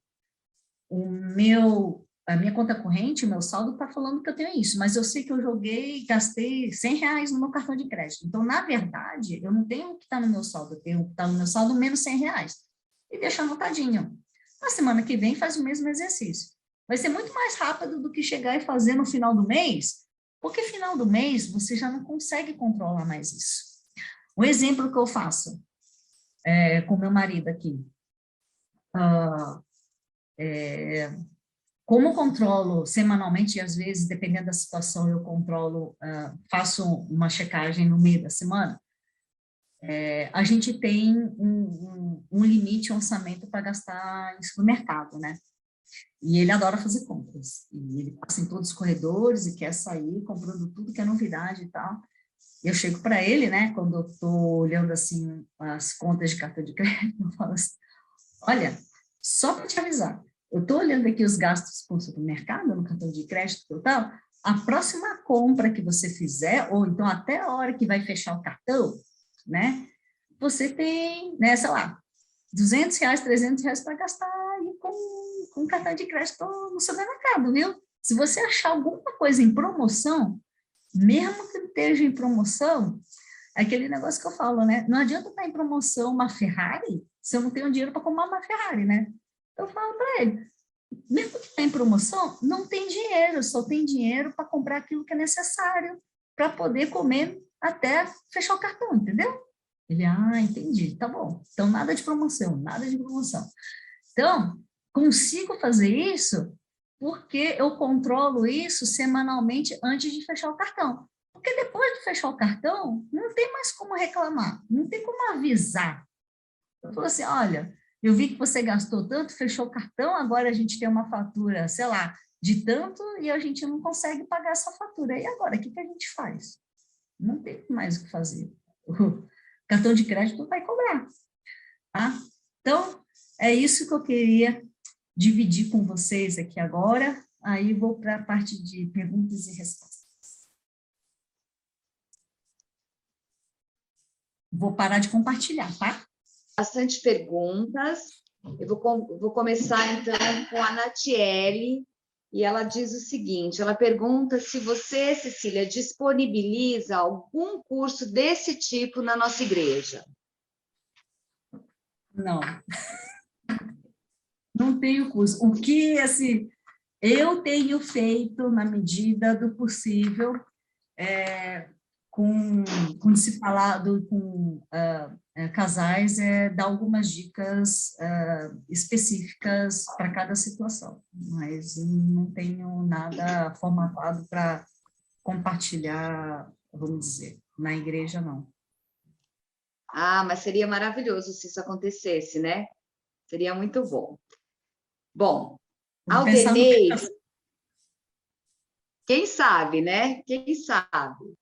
a minha conta corrente, o meu saldo está falando que eu tenho isso, mas eu sei que eu gastei R$100 no meu cartão de crédito. Então, na verdade, eu não tenho o que está no meu saldo, eu tenho o que está no meu saldo menos R$100. E deixa anotadinho. Na semana que vem faz o mesmo exercício. Vai ser muito mais rápido do que chegar e fazer no final do mês, porque final do mês você já não consegue controlar mais isso. Um exemplo que eu faço com meu marido aqui. Como eu controlo semanalmente, e às vezes, dependendo da situação, eu controlo, faço uma checagem no meio da semana, a gente tem um limite, um orçamento para gastar em supermercado, né? E ele adora fazer compras. E ele passa em todos os corredores e quer sair comprando tudo que é novidade e tal. Eu chego para ele, né, quando eu estou olhando, assim, as contas de cartão de crédito, eu falo assim, olha, só para te avisar, eu estou olhando aqui os gastos com o supermercado, no cartão de crédito e tal, a próxima compra que você fizer, ou então até a hora que vai fechar o cartão, né, você tem, né, sei lá, R$200, R$300 para gastar aí com cartão de crédito no supermercado, viu? Se você achar alguma coisa em promoção, mesmo que esteja em promoção, é aquele negócio que eu falo, né? Não adianta estar em promoção uma Ferrari se eu não tenho dinheiro para comprar uma Ferrari, né? Eu falo para ele, mesmo que está em promoção, não tem dinheiro, só tem dinheiro para comprar aquilo que é necessário para poder comer até fechar o cartão, entendeu? Ele, entendi, tá bom. Então, nada de promoção, nada de promoção. Então, consigo fazer isso porque eu controlo isso semanalmente antes de fechar o cartão. Porque depois de fechar o cartão, não tem mais como reclamar, não tem como avisar. Eu falo assim, olha, eu vi que você gastou tanto, fechou o cartão, agora a gente tem uma fatura, sei lá, de tanto, e a gente não consegue pagar essa fatura. E agora, o que a gente faz? Não tem mais o que fazer. O cartão de crédito vai cobrar. Tá? Então, é isso que eu queria dividir com vocês aqui agora. Aí vou para a parte de perguntas e respostas. Vou parar de compartilhar, tá? Bastante perguntas. Eu vou começar, então, com a Natiele, e ela diz o seguinte, ela pergunta se você, Cecília, disponibiliza algum curso desse tipo na nossa igreja. Não. Não tenho curso. O que, assim, eu tenho feito na medida do possível, com discipulado, com casais, dar algumas dicas específicas para cada situação, mas não tenho nada formatado para compartilhar, vamos dizer, na igreja, não. Mas seria maravilhoso se isso acontecesse, né? Seria muito bom. Bom, Aldenei, quem sabe, né? Quem sabe?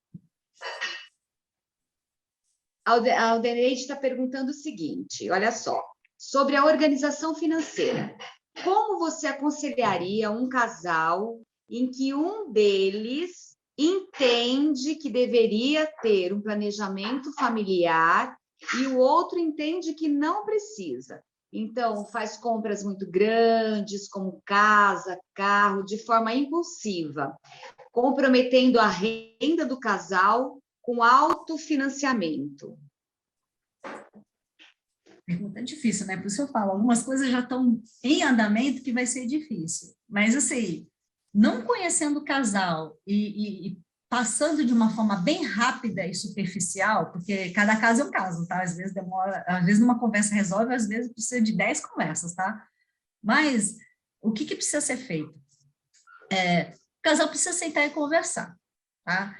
A Aldeneide está perguntando o seguinte, olha só, sobre a organização financeira. Como você aconselharia um casal em que um deles entende que deveria ter um planejamento familiar e o outro entende que não precisa? Então, faz compras muito grandes, como casa, carro, de forma impulsiva, comprometendo a renda do casal com autofinanciamento. Pergunta difícil, né? Por isso eu falo, algumas coisas já estão em andamento que vai ser difícil. Mas, assim, não conhecendo o casal e passando de uma forma bem rápida e superficial, porque cada caso é um caso, tá? Às vezes demora, às vezes uma conversa resolve, às vezes precisa de 10 conversas, tá? Mas o que precisa ser feito? O casal precisa sentar e conversar, tá?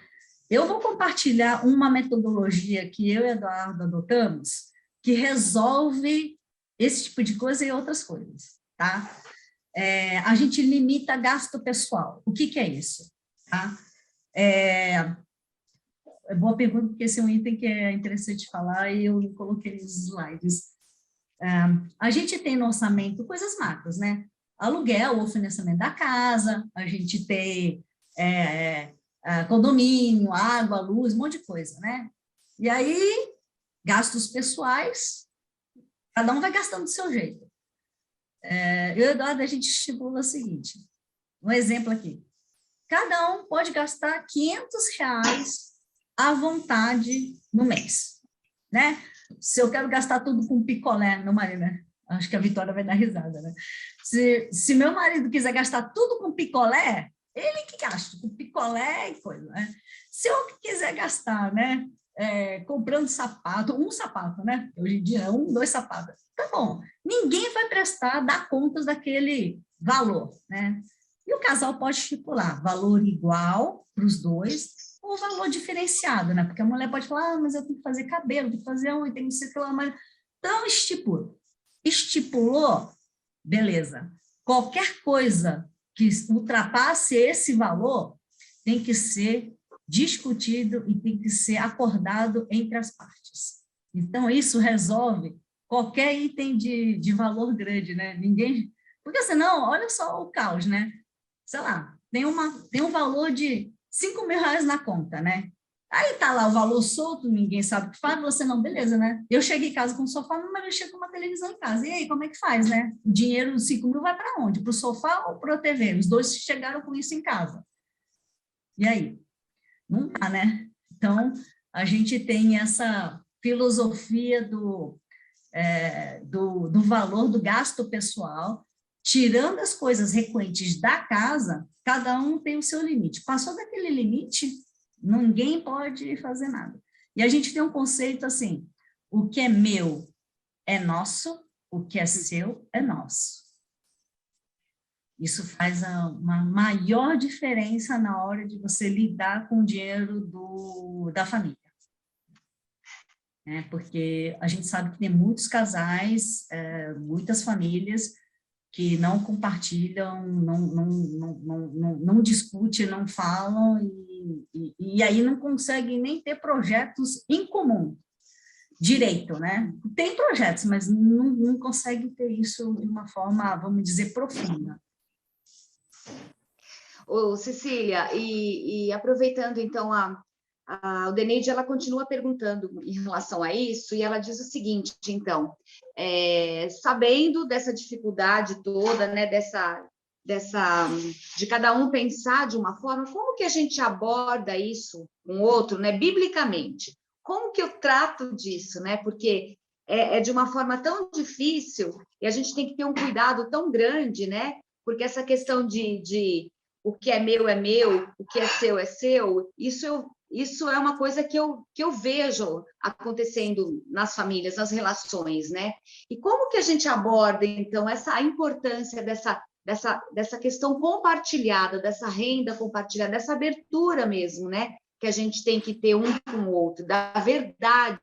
Eu vou compartilhar uma metodologia que eu e Eduardo adotamos, que resolve esse tipo de coisa e outras coisas, tá? A gente limita gasto pessoal. O que é isso? Tá? É boa pergunta, porque esse é um item que é interessante falar e eu coloquei nos slides. A gente tem no orçamento coisas macros, né? Aluguel ou financiamento da casa, a gente tem condomínio, água, luz, um monte de coisa, né? E aí, gastos pessoais, cada um vai gastando do seu jeito. Eu e o Eduardo, a gente estipula o seguinte, um exemplo aqui, cada um pode gastar R$500 à vontade no mês, né? Se eu quero gastar tudo com picolé, meu marido, né? Acho que a Vitória vai dar risada, né? Se meu marido quiser gastar tudo com picolé, ele que gasta com picolé e coisa, né? Se eu quiser gastar, né, comprando sapato, um sapato, né? Hoje em dia, 1, 2 sapatos. Tá bom. Ninguém vai dar contas daquele valor, né? E o casal pode estipular valor igual para os dois ou valor diferenciado, né? Porque a mulher pode falar, mas eu tenho que fazer cabelo, tenho que fazer unha, tenho que ser aquela mais. Então, estipula. Estipulou, beleza. Qualquer coisa que ultrapasse esse valor tem que ser discutido e tem que ser acordado entre as partes. Então, isso resolve qualquer item de valor grande, né? Ninguém... Porque senão, olha só o caos, né? Sei lá, tem um valor de 5 mil reais na conta, né? Aí tá lá o valor solto, ninguém sabe o que faz, você não, beleza, né? Eu cheguei em casa com um sofá, mas eu chego com uma televisão em casa. E aí, como é que faz, né? O dinheiro dos 5 mil vai para onde? Para o sofá ou para a TV? Os dois chegaram com isso em casa. E aí? Não dá, né? Então, a gente tem essa filosofia do valor do gasto pessoal, tirando as coisas recorrentes da casa, cada um tem o seu limite. Passou daquele limite, ninguém pode fazer nada. E a gente tem um conceito assim, o que é meu é nosso, o que é seu é nosso. Isso faz uma maior diferença na hora de você lidar com o dinheiro da família. Porque a gente sabe que tem muitos casais, muitas famílias que não compartilham, não discutem, não falam, e aí não conseguem nem ter projetos em comum, direito, né? Tem projetos, mas não conseguem ter isso de uma forma, vamos dizer, profunda. Ô, Cecília, e aproveitando então o Deneide, ela continua perguntando em relação a isso, e ela diz o seguinte, então, sabendo dessa dificuldade toda, né, de cada um pensar de uma forma, como que a gente aborda isso com o outro, né, biblicamente? Como que eu trato disso, né? Porque é de uma forma tão difícil, e a gente tem que ter um cuidado tão grande, né? Porque essa questão de o que é meu, o que é seu, isso é uma coisa que eu vejo acontecendo nas famílias, nas relações, né? E como que a gente aborda, então, a importância dessa questão compartilhada, dessa renda compartilhada, dessa abertura mesmo, né? Que a gente tem que ter um com o outro, da verdade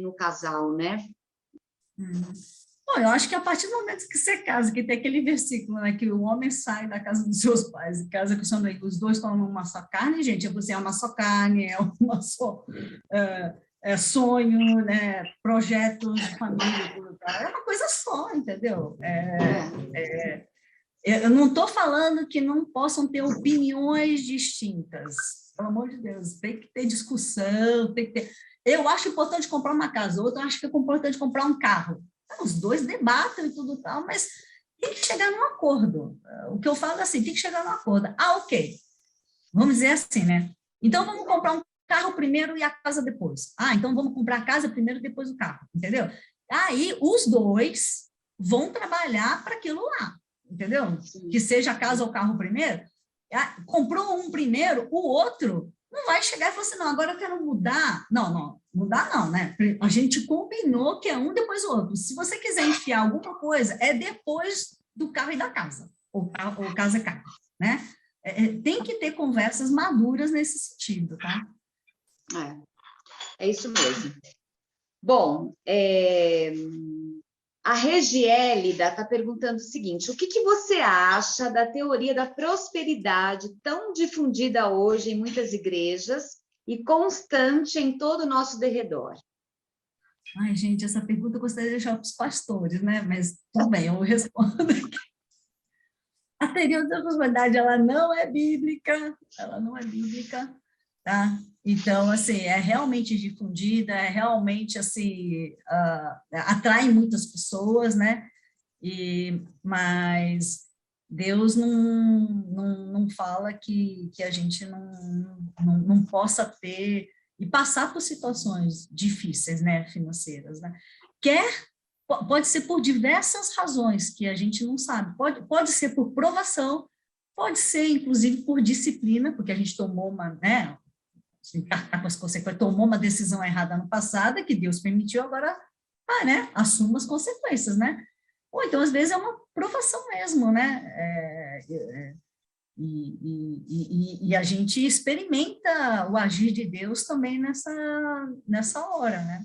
no casal, né? Bom, eu acho que a partir do momento que você casa, que tem aquele versículo, né, que o homem sai da casa dos seus pais e casa com o seu marido, os dois estão numa só carne, gente, você é uma só carne, é uma só sonho, né, projetos de família, é uma coisa só, entendeu? Eu não estou falando que não possam ter opiniões distintas, pelo amor de Deus, tem que ter discussão, tem que ter... Eu acho importante comprar uma casa, outro acho que é importante comprar um carro. Os dois debatem e tudo tal, mas tem que chegar num acordo. O que eu falo é assim, tem que chegar num acordo. Ok, vamos dizer assim, né? Então, vamos comprar um carro primeiro e a casa depois. Então vamos comprar a casa primeiro e depois o carro, entendeu? Aí, os dois vão trabalhar para aquilo lá, entendeu? Sim. Que seja a casa ou o carro primeiro. Comprou um primeiro, o outro não vai chegar e falar assim, não, agora eu quero mudar. Não, mudar não, né? A gente combinou que é um depois o outro. Se você quiser enfiar alguma coisa, é depois do carro e da casa, ou casa e carro, né? Tem que ter conversas maduras nesse sentido, tá? É isso mesmo. Bom, a Regiélida está perguntando o seguinte, o que você acha da teoria da prosperidade tão difundida hoje em muitas igrejas e constante em todo o nosso derredor? Ai, gente, essa pergunta eu gostaria de deixar para os pastores, né? Mas tudo bem, eu respondo aqui. A teoria da prosperidade, ela não é bíblica, tá? Então, assim, é realmente difundida, é realmente, assim, atrai muitas pessoas, né? Mas Deus não fala que a gente não possa ter e passar por situações difíceis, né, financeiras, né? Quer Pode ser por diversas razões que a gente não sabe. Pode ser por provação, pode ser, inclusive, por disciplina, porque a gente tomou uma, né, tomou uma decisão errada no passado, que Deus permitiu, agora, né, assuma as consequências, né? Ou então, às vezes, é uma provação mesmo, né? E a gente experimenta o agir de Deus também nessa hora, né?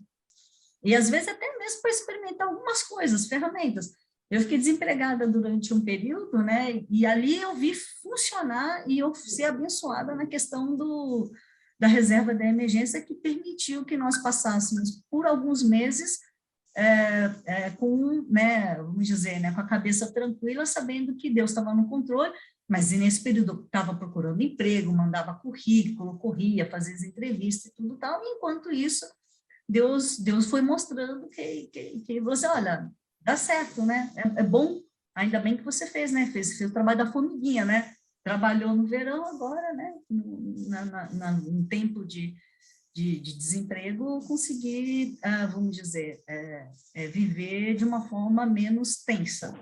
E às vezes até mesmo para experimentar algumas coisas, ferramentas. Eu fiquei desempregada durante um período, né? E ali eu vi funcionar e eu ser abençoada na questão da reserva da emergência, que permitiu que nós passássemos por alguns meses com, né, vamos dizer, né, com a cabeça tranquila, sabendo que Deus estava no controle, mas nesse período eu estava procurando emprego, mandava currículo, corria, fazia as entrevistas e tudo tal, e enquanto isso, Deus foi mostrando que você, olha, dá certo, né? É bom, ainda bem que você fez, né? Fez o trabalho da formiguinha, né? Trabalhou no verão, agora, né? No tempo de desemprego, conseguir, vamos dizer, viver de uma forma menos tensa.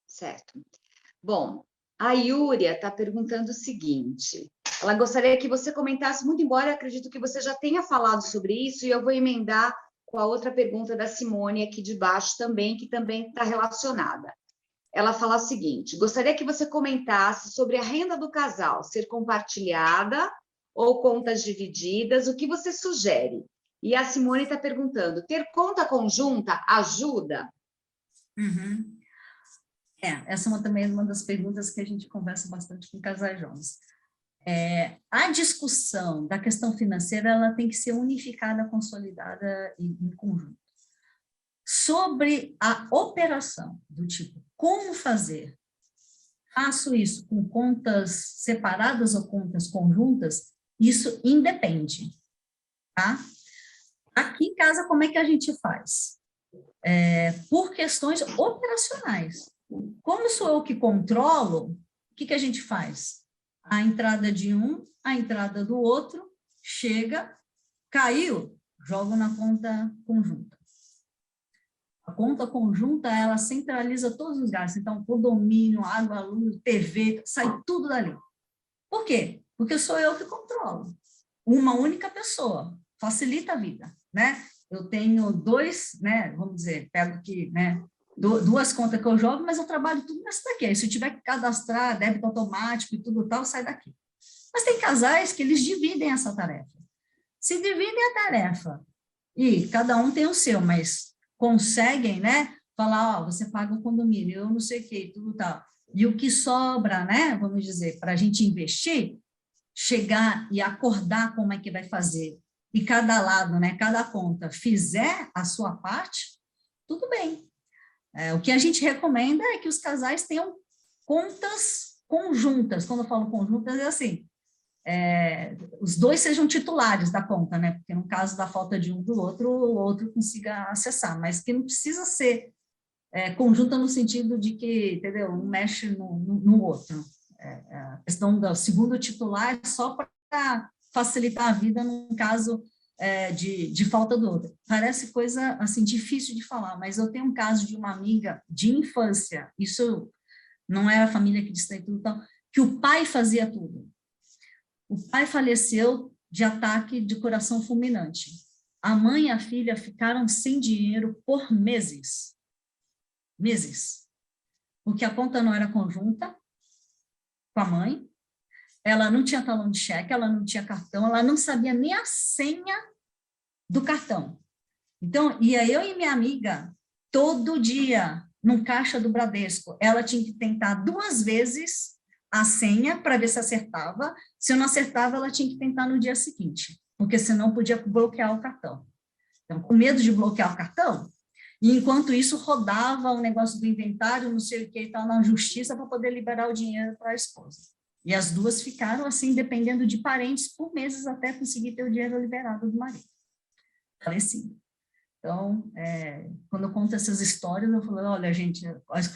Certo. Bom, a Yúria está perguntando o seguinte, ela gostaria que você comentasse, muito embora eu acredito que você já tenha falado sobre isso, e eu vou emendar com a outra pergunta da Simone aqui de baixo também, que também está relacionada. Ela fala o seguinte, gostaria que você comentasse sobre a renda do casal, ser compartilhada ou contas divididas, o que você sugere? E a Simone está perguntando, ter conta conjunta ajuda? Uhum. Essa também é uma das perguntas que a gente conversa bastante com casais jovens. A discussão da questão financeira, ela tem que ser unificada, consolidada e em conjunto. Sobre a operação, do tipo, como fazer? Faço isso com contas separadas ou contas conjuntas? Isso independe, tá? Aqui em casa, como é que a gente faz? Por questões operacionais. Como sou eu que controlo, o que a gente faz? A entrada de um, a entrada do outro, chega, caiu, jogo na conta conjunta. A conta conjunta, ela centraliza todos os gastos. Então, condomínio, água, luz, TV, sai tudo dali. Por quê? Porque sou eu que controlo. Uma única pessoa. Facilita a vida, né? Eu tenho dois, né? Vamos dizer, pego aqui, né? Duas contas que eu jogo, mas eu trabalho tudo nessa daqui. Aí, se eu tiver que cadastrar débito automático e tudo tal, sai daqui. Mas tem casais que eles dividem essa tarefa. Se dividem a tarefa e cada um tem o seu, mas conseguem, né? Falar, ó, você paga o condomínio, eu não sei o que, tudo tal. E o que sobra, né? Vamos dizer, para a gente investir, chegar e acordar como é que vai fazer. E cada lado, né? Cada conta fizer a sua parte, tudo bem. O que a gente recomenda é que os casais tenham contas conjuntas. Quando eu falo conjuntas, é assim, os dois sejam titulares da conta, né? Porque no caso da falta de um do outro, o outro consiga acessar, mas que não precisa ser conjunta no sentido de que, entendeu? Um mexe no outro. A questão do segundo titular é só para facilitar a vida num caso de falta do outro. Parece coisa, assim, difícil de falar, mas eu tenho um caso de uma amiga de infância, isso não era a família que distrai tudo, então, que o pai fazia tudo. O pai faleceu de ataque de coração fulminante. A mãe e a filha ficaram sem dinheiro por meses. Meses. Porque a conta não era conjunta com a mãe, ela não tinha talão de cheque, ela não tinha cartão, ela não sabia nem a senha do cartão. Então, ia eu e minha amiga, todo dia, num caixa do Bradesco, ela tinha que tentar 2 vezes a senha para ver se acertava. Se eu não acertava, ela tinha que tentar no dia seguinte, porque senão podia bloquear o cartão. Então, com medo de bloquear o cartão, e enquanto isso rodava o negócio do inventário, não sei o que e tal, na justiça para poder liberar o dinheiro para a esposa. E as duas ficaram assim, dependendo de parentes, por meses até conseguir ter o dinheiro liberado do marido. Falecido. Então, quando eu conto essas histórias, eu falo, olha, gente,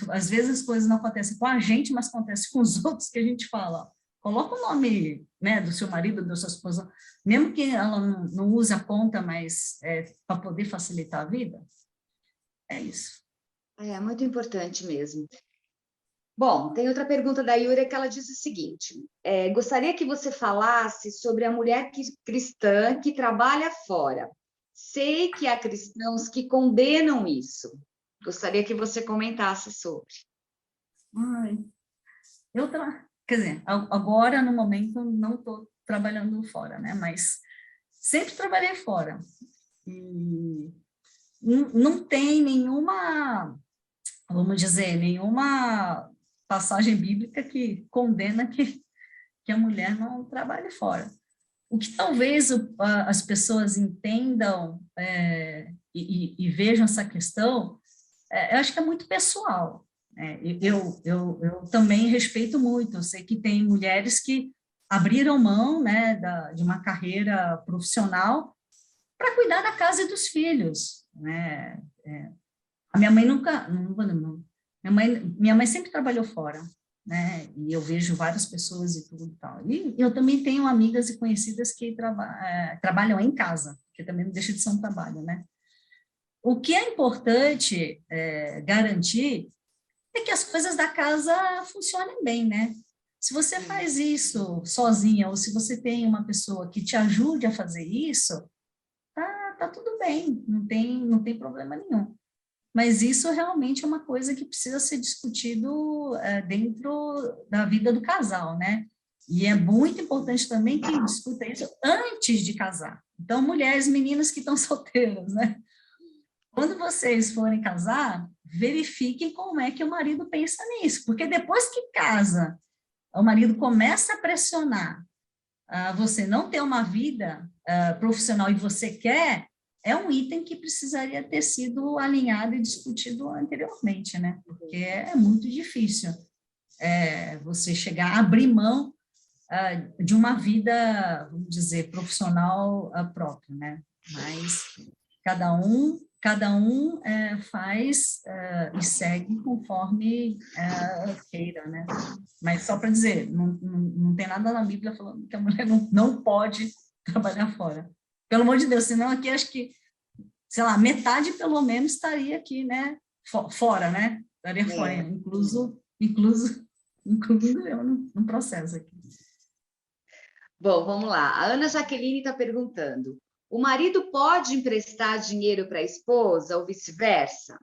às vezes as coisas não acontecem com a gente, mas acontecem com os outros, que a gente fala, ó, coloca o nome, né, do seu marido, da sua esposa, mesmo que ela não use a conta, mas para poder facilitar a vida, É isso. É muito importante mesmo. Bom, tem outra pergunta da Yuri que ela diz o seguinte: gostaria que você falasse sobre a mulher cristã que trabalha fora. Sei que há cristãos que condenam isso. Gostaria que você comentasse sobre. Ai, quer dizer, agora, no momento, não estou trabalhando fora, né? Mas sempre trabalhei fora. E não tem nenhuma, vamos dizer, nenhuma passagem bíblica que condena que a mulher não trabalhe fora. O que talvez as pessoas entendam e vejam essa questão, eu acho que é muito pessoal. Eu também respeito muito, eu sei que tem mulheres que abriram mão, né, de uma carreira profissional para cuidar da casa e dos filhos, né? A minha mãe nunca, não, minha mãe sempre trabalhou fora, né? E eu vejo várias pessoas e tudo e tal. E eu também tenho amigas e conhecidas que trabalham em casa, que também não deixa de ser um trabalho, né? O que é importante garantir é que as coisas da casa funcionem bem, né? Se você faz isso sozinha, ou se você tem uma pessoa que te ajude a fazer isso, tá tudo bem, não tem problema nenhum. Mas isso realmente é uma coisa que precisa ser discutido dentro da vida do casal, né? E é muito importante também que discuta isso antes de casar. Então, mulheres, meninas que estão solteiras, né? Quando vocês forem casar, verifiquem como é que o marido pensa nisso, porque depois que casa, o marido começa a pressionar você não ter uma vida profissional e você quer, é um item que precisaria ter sido alinhado e discutido anteriormente, né? Porque é muito difícil você chegar a abrir mão de uma vida, vamos dizer, profissional própria, né? Mas cada um faz e segue conforme queira, né? Mas só para dizer, não tem nada na Bíblia falando que a mulher não pode trabalhar fora. Pelo amor de Deus, senão aqui acho que, sei lá, metade pelo menos estaria aqui, né? Fora, né? Estaria fora, incluso eu no processo aqui. Bom, vamos lá. A Ana Jaqueline está perguntando: o marido pode emprestar dinheiro para a esposa ou vice-versa?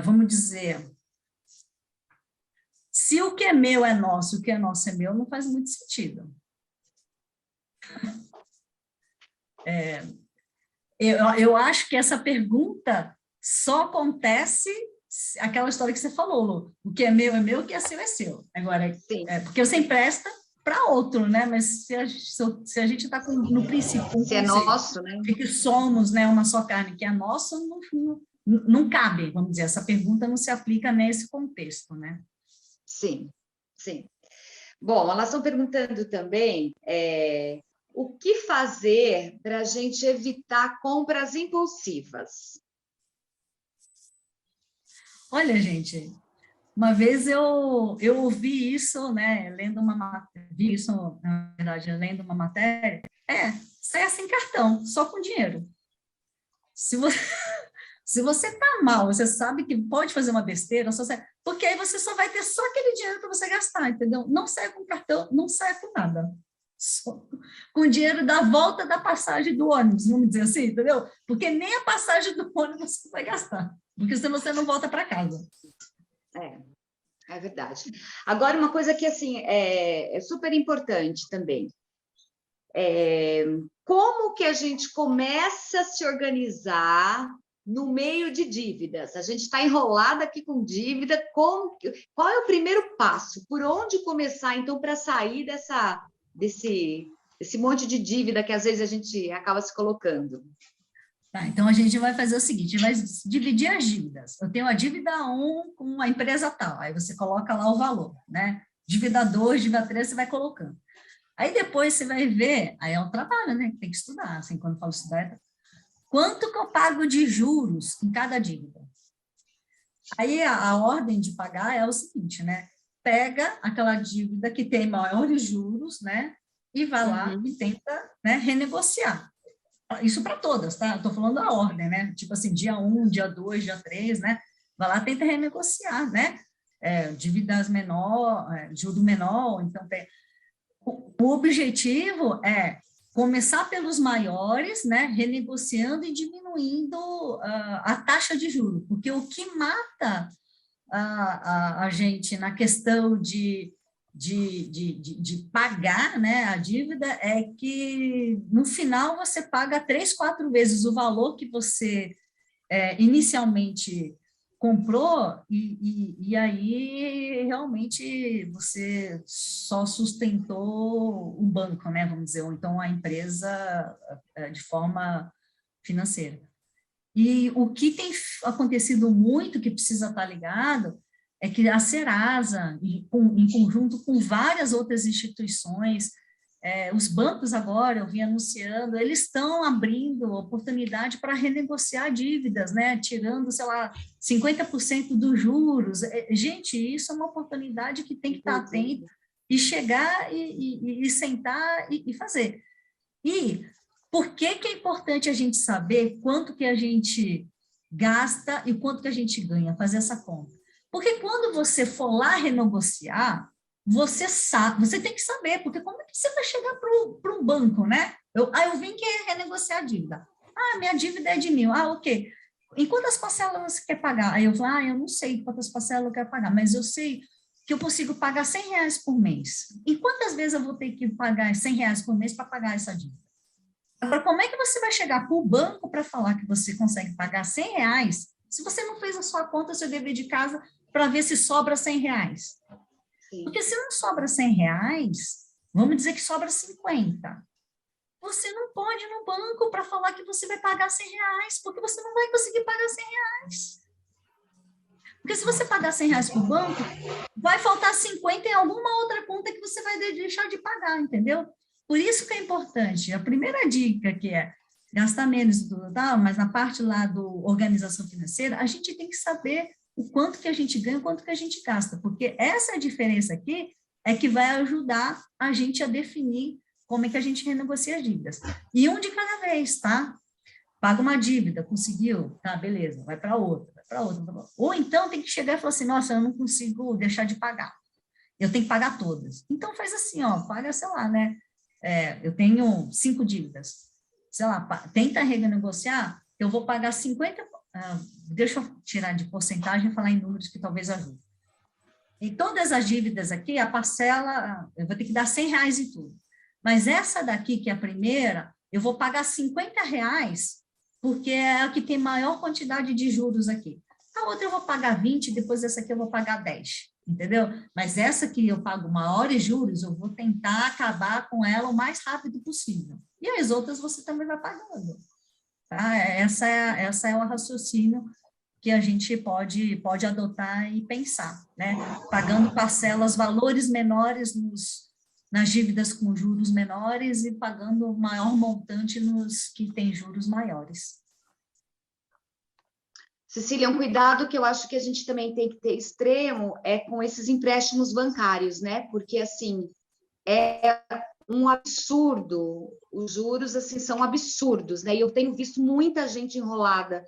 Vamos dizer, se o que é meu é nosso, o que é nosso é meu, não faz muito sentido. Eu acho que essa pergunta só acontece aquela história que você falou, Lu. O que é meu, o que é seu. Agora, porque você empresta para outro, né? Mas se a gente está no princípio, se é nosso, né? De que somos, né, uma só carne, que é nossa, não cabe, vamos dizer, essa pergunta não se aplica nesse contexto, né? Sim, sim. Bom, elas estão perguntando também o que fazer para a gente evitar compras impulsivas. Olha, gente, uma vez eu ouvi isso, né, vi isso, na verdade, lendo uma matéria, saia sem cartão, só com dinheiro. Se você tá mal, você sabe que pode fazer uma besteira, porque aí você só vai ter só aquele dinheiro para você gastar, entendeu? Não saia com cartão, não saia com nada. Só com o dinheiro da volta da passagem do ônibus, vamos dizer assim, entendeu? Porque nem a passagem do ônibus você vai gastar, porque senão você não volta para casa. É verdade. Agora, uma coisa que assim, é super importante também. Como que a gente começa a se organizar no meio de dívidas? A gente está enrolada aqui com dívida. Qual é o primeiro passo? Por onde começar, então, para sair desse monte de dívida que às vezes a gente acaba se colocando? Tá, então a gente vai fazer o seguinte, vai dividir as dívidas. Eu tenho a dívida 1 com a empresa tal, aí você coloca lá o valor, né? Dívida 2, dívida 3, você vai colocando. Aí depois você vai ver, aí é um trabalho, né? Tem que estudar, assim, quando eu falo estudar, quanto que eu pago de juros em cada dívida? Aí a ordem de pagar é o seguinte, né? Pega aquela dívida que tem maiores juros, né? E vai lá e tenta, né, renegociar. Isso para todas, tá? Estou falando a ordem, né? Tipo assim, dia 1, dia 2, dia 3, né? Vai lá, tenta renegociar, né? Dívidas menor, juro menor, então o objetivo é começar pelos maiores, né? Renegociando e diminuindo a taxa de juros, porque o que mata a gente na questão de pagar, né, a dívida é que no final você paga 3, 4 vezes o valor que você inicialmente comprou e aí realmente você só sustentou o banco, né, vamos dizer, ou então a empresa de forma financeira. E o que tem acontecido muito, que precisa estar ligado, é que a Serasa, em conjunto com várias outras instituições, os bancos agora, eu vim anunciando, eles estão abrindo oportunidade para renegociar dívidas, né, tirando, sei lá, 50% dos juros. Gente, isso é uma oportunidade que tem que estar atento e chegar e sentar e fazer. E por que é importante a gente saber quanto que a gente gasta e quanto que a gente ganha, fazer essa conta? Porque quando você for lá renegociar, você sabe, você tem que saber, porque como é que você vai chegar para um banco, né? Eu vim querer renegociar a dívida. Minha dívida é de 1.000. Ok. Em quantas parcelas você quer pagar? Aí eu falo, eu não sei quantas parcelas eu quero pagar, mas eu sei que eu consigo pagar R$100 por mês. E quantas vezes eu vou ter que pagar R$100 por mês para pagar essa dívida? Agora, como é que você vai chegar para o banco para falar que você consegue pagar R$100 se você não fez a sua conta, seu dever de casa, para ver se sobra R$100? Sim. Porque se não sobra R$100, vamos dizer que sobra 50. Você não pode ir no banco para falar que você vai pagar R$100, porque você não vai conseguir pagar R$100. Porque se você pagar R$100 para o banco, vai faltar 50 em alguma outra conta que você vai deixar de pagar, entendeu? Por isso que é importante. A primeira dica que é gastar menos do tal, mas na parte lá do organização financeira, a gente tem que saber o quanto que a gente ganha, o quanto que a gente gasta, porque essa diferença aqui é que vai ajudar a gente a definir como é que a gente renegocia as dívidas. E um de cada vez, tá? Paga uma dívida, conseguiu, tá, beleza, vai para outra, vai para outra. Ou então tem que chegar e falar assim, nossa, eu não consigo deixar de pagar, eu tenho que pagar todas. Então faz assim, paga, sei lá, né? Eu tenho 5 dívidas, sei lá, tenta renegociar, eu vou pagar 50, deixa eu tirar de porcentagem e falar em números que talvez ajude. Em todas as dívidas aqui, a parcela, eu vou ter que dar R$100 em tudo. Mas essa daqui, que é a primeira, eu vou pagar R$50, porque é a que tem maior quantidade de juros aqui. A outra eu vou pagar 20, depois essa aqui eu vou pagar 10. Entendeu? Mas essa que eu pago maiores juros, eu vou tentar acabar com ela o mais rápido possível. E as outras você também vai pagando. Tá? Essa é o raciocínio que a gente pode adotar e pensar, né? Pagando parcelas, valores menores nas dívidas com juros menores e pagando maior montante nos que têm juros maiores. Cecília, um cuidado que eu acho que a gente também tem que ter extremo é com esses empréstimos bancários, né? Porque, assim, é um absurdo, os juros, assim, são absurdos, né? E eu tenho visto muita gente enrolada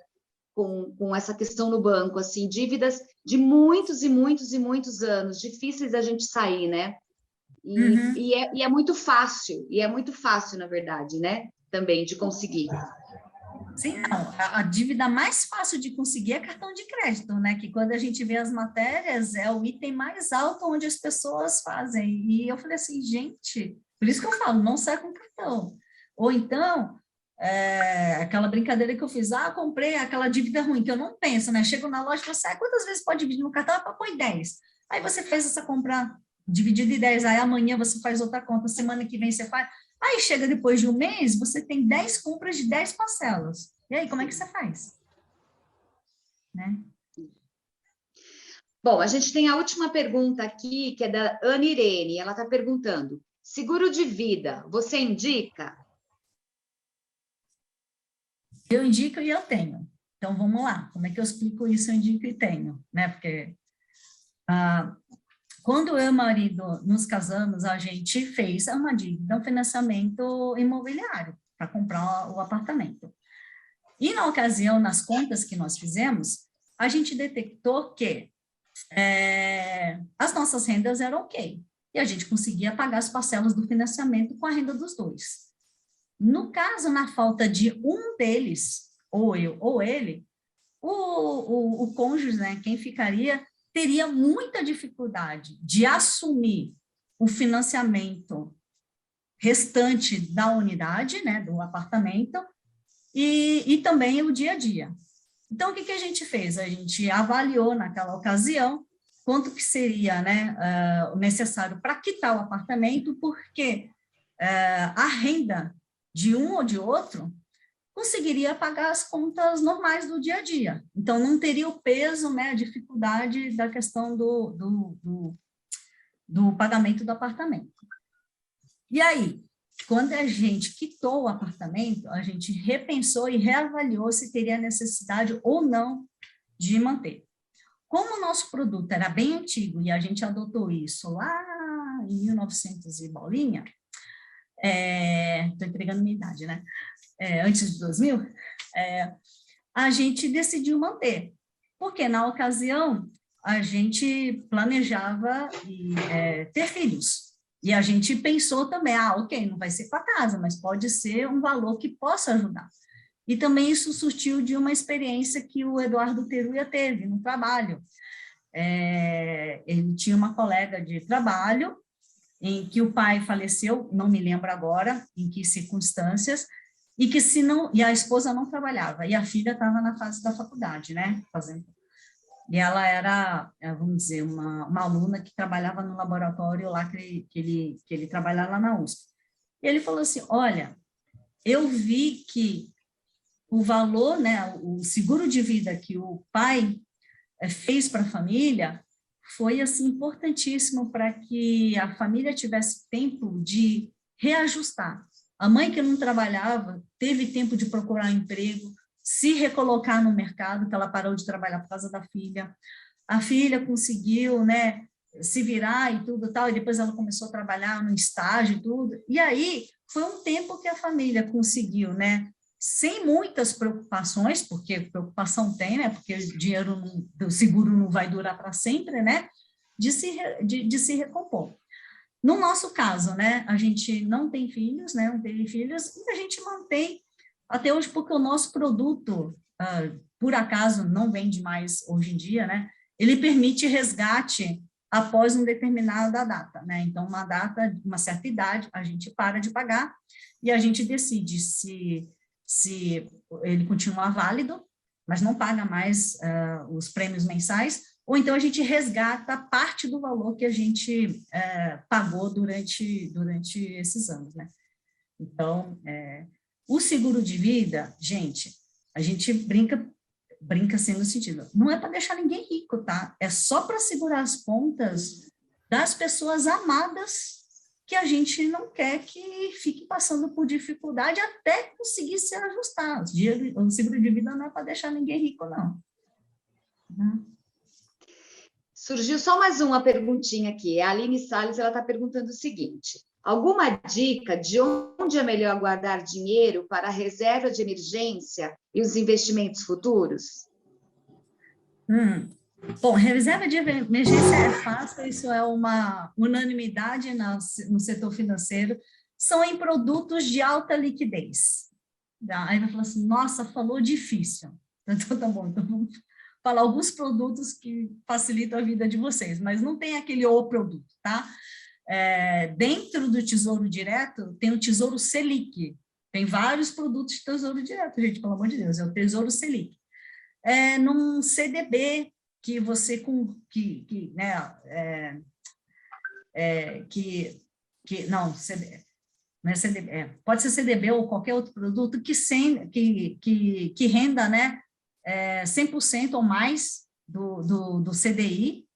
com essa questão no banco, assim, dívidas de muitos e muitos e muitos anos, difíceis da gente sair, né? E é muito fácil, na verdade, né? Também, de conseguir. Sim, não. A dívida mais fácil de conseguir é cartão de crédito, né? Que quando a gente vê as matérias, é o item mais alto onde as pessoas fazem. E eu falei assim, gente, por isso que eu falo, não sai com cartão. Ou então, aquela brincadeira que eu fiz, comprei aquela dívida ruim, que eu não penso, né? Chego na loja e falo assim, quantas vezes pode dividir no cartão? Põe 10. Aí você fez essa compra dividida em 10, aí amanhã você faz outra conta, semana que vem você faz... Aí chega depois de um mês, você tem 10 compras de 10 parcelas. E aí, como é que você faz? Né? Bom, a gente tem a última pergunta aqui, que é da Ana Irene. Ela está perguntando, seguro de vida, você indica? Eu indico e eu tenho. Então, vamos lá. Como é que eu explico isso? Eu indico e tenho. Né? Porque... quando eu e o marido nos casamos, a gente fez uma dívida, um financiamento imobiliário, para comprar o apartamento. E, na ocasião, nas contas que nós fizemos, a gente detectou que as nossas rendas eram ok, e a gente conseguia pagar as parcelas do financiamento com a renda dos dois. No caso, na falta de um deles, ou eu ou ele, o cônjuge, né, quem ficaria, teria muita dificuldade de assumir o financiamento restante da unidade, né, do apartamento, e também o dia a dia. Então, o que a gente fez? A gente avaliou naquela ocasião quanto que seria, né, necessário para quitar o apartamento, porque a renda de um ou de outro conseguiria pagar as contas normais do dia a dia. Então, não teria o peso, né, a dificuldade da questão do pagamento do apartamento. E aí, quando a gente quitou o apartamento, a gente repensou e reavaliou se teria necessidade ou não de manter. Como o nosso produto era bem antigo e a gente adotou isso lá em 1900 e bolinha, estou entregando minha idade, né? Antes de 2000, a gente decidiu manter, porque na ocasião a gente planejava ter filhos. E a gente pensou também, ok, não vai ser com a casa, mas pode ser um valor que possa ajudar. E também isso surtiu de uma experiência que o Eduardo Teruya teve no trabalho. Ele tinha uma colega de trabalho em que o pai faleceu, não me lembro agora em que circunstâncias, e a esposa não trabalhava, e a filha estava na fase da faculdade, né, e ela era, vamos dizer, uma aluna que trabalhava no laboratório lá que ele trabalhava lá na USP. E ele falou assim, olha, eu vi que o valor, né, o seguro de vida que o pai fez para a família foi, assim, importantíssimo para que a família tivesse tempo de reajustar. A mãe que não trabalhava teve tempo de procurar um emprego, se recolocar no mercado, que ela parou de trabalhar por causa da filha. A filha conseguiu, né, se virar e tudo tal, e depois ela começou a trabalhar no estágio e tudo. E aí foi um tempo que a família conseguiu, né, sem muitas preocupações, porque preocupação tem, né, porque o dinheiro do seguro não vai durar para sempre, né, de se recompor. No nosso caso, né, a gente não tem filhos, né, não teve filhos, e a gente mantém até hoje, porque o nosso produto, por acaso, não vende mais hoje em dia, né? Ele permite resgate após uma determinada data, né? Então, uma certa idade, a gente para de pagar e a gente decide se ele continua válido, mas não paga mais os prêmios mensais, ou então a gente resgata parte do valor que a gente pagou durante esses anos, né? Então, o seguro de vida, gente, a gente brinca assim no sentido, não é para deixar ninguém rico, tá? É só para segurar as pontas das pessoas amadas que a gente não quer que fique passando por dificuldade até conseguir se ajustar. O seguro de vida não é para deixar ninguém rico, não. Surgiu só mais uma perguntinha aqui. A Aline Salles, ela está perguntando o seguinte: alguma dica de onde é melhor guardar dinheiro para a reserva de emergência e os investimentos futuros? Bom, reserva de emergência é fácil, isso é uma unanimidade no setor financeiro, são em produtos de alta liquidez. Aí vai falar assim, nossa, falou difícil. Então, tá bom, então vamos falar alguns produtos que facilitam a vida de vocês, mas não tem aquele ou produto, tá? Dentro do Tesouro Direto, tem o Tesouro Selic. Tem vários produtos de Tesouro Direto, gente, pelo amor de Deus, é o Tesouro Selic. Num CDB, que você, não, CDB, não é CDB, pode ser CDB ou qualquer outro produto que renda, né, 100% ou mais do CDI,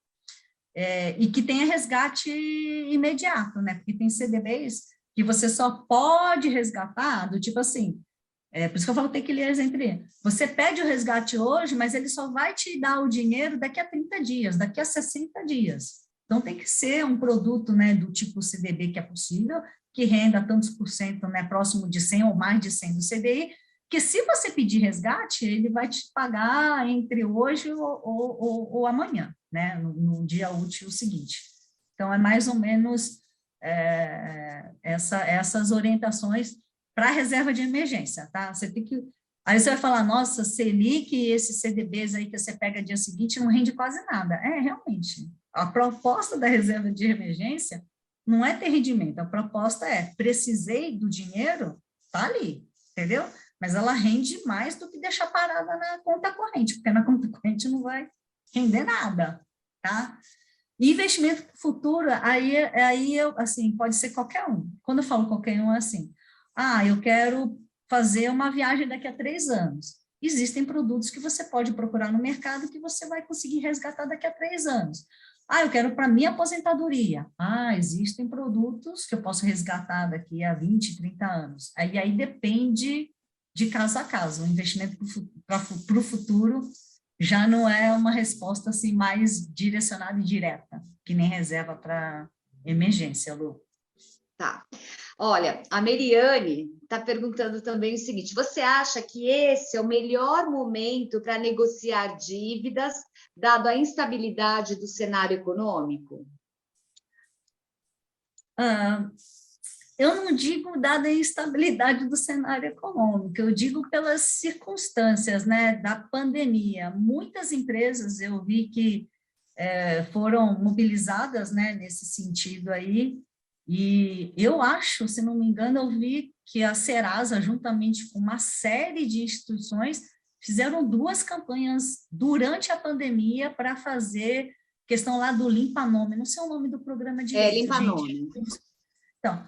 e que tenha resgate imediato, né? Porque tem CDBs que você só pode resgatar do tipo assim, por isso que eu falo que tem que ler as entrelinhas. Você pede o resgate hoje, mas ele só vai te dar o dinheiro daqui a 30 dias, daqui a 60 dias. Então, tem que ser um produto, né, do tipo CDB que é possível, que renda tantos por cento, né, próximo de 100 ou mais de 100 do CDI, que se você pedir resgate, ele vai te pagar entre hoje ou amanhã, né, no dia útil seguinte. Então, é mais ou menos essas orientações para a reserva de emergência, tá? Você tem que... Aí você vai falar, nossa, Selic e esses CDBs aí que você pega dia seguinte não rende quase nada. Realmente, a proposta da reserva de emergência não é ter rendimento, a proposta é, precisei do dinheiro, tá ali, entendeu? Mas ela rende mais do que deixar parada na conta corrente, porque na conta corrente não vai render nada, tá? E investimento para o futuro, assim, pode ser qualquer um. Quando eu falo qualquer um, é assim, eu quero fazer uma viagem daqui a 3 anos. Existem produtos que você pode procurar no mercado que você vai conseguir resgatar daqui a 3 anos. Eu quero para minha aposentadoria. Existem produtos que eu posso resgatar daqui a 20, 30 anos. Aí depende de caso a caso. O investimento para o futuro já não é uma resposta assim mais direcionada e direta, que nem reserva para emergência, Lu. Tá. Olha, a Meriane está perguntando também o seguinte: você acha que esse é o melhor momento para negociar dívidas, dado a instabilidade do cenário econômico? Eu não digo dada a instabilidade do cenário econômico, eu digo pelas circunstâncias, né, da pandemia. Muitas empresas eu vi que foram mobilizadas, né, nesse sentido aí, e eu acho, se não me engano, eu vi que a Serasa, juntamente com uma série de instituições, fizeram 2 campanhas durante a pandemia para fazer questão lá do Limpa Nome, não sei o nome do programa direito, Limpa gente. Nome. Então,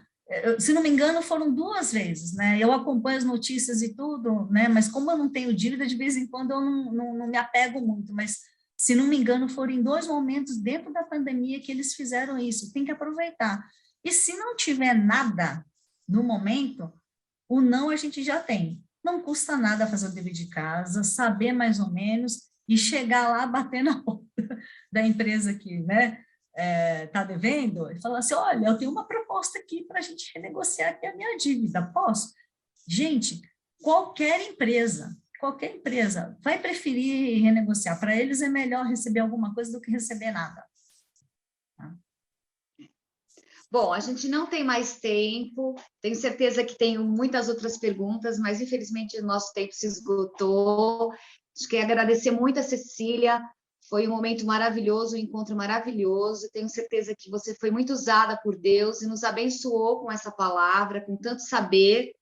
se não me engano, foram 2 vezes, né? Eu acompanho as notícias e tudo, né? Mas como eu não tenho dívida, de vez em quando eu não me apego muito, mas se não me engano, foram em 2 momentos dentro da pandemia que eles fizeram isso. Tem que aproveitar. E se não tiver nada no momento, o não a gente já tem. Não custa nada fazer o dever de casa, saber mais ou menos e chegar lá, bater na porta da empresa que, né, tá devendo, e falar assim, olha, eu tenho uma proposta aqui para a gente renegociar aqui a minha dívida, posso? Gente, qualquer empresa vai preferir renegociar. Para eles é melhor receber alguma coisa do que receber nada. Tá? Bom, a gente não tem mais tempo, tenho certeza que tenho muitas outras perguntas, mas infelizmente o nosso tempo se esgotou. Quero agradecer muito a Cecília, foi um momento maravilhoso, um encontro maravilhoso. Tenho certeza que você foi muito usada por Deus e nos abençoou com essa palavra, com tanto saber.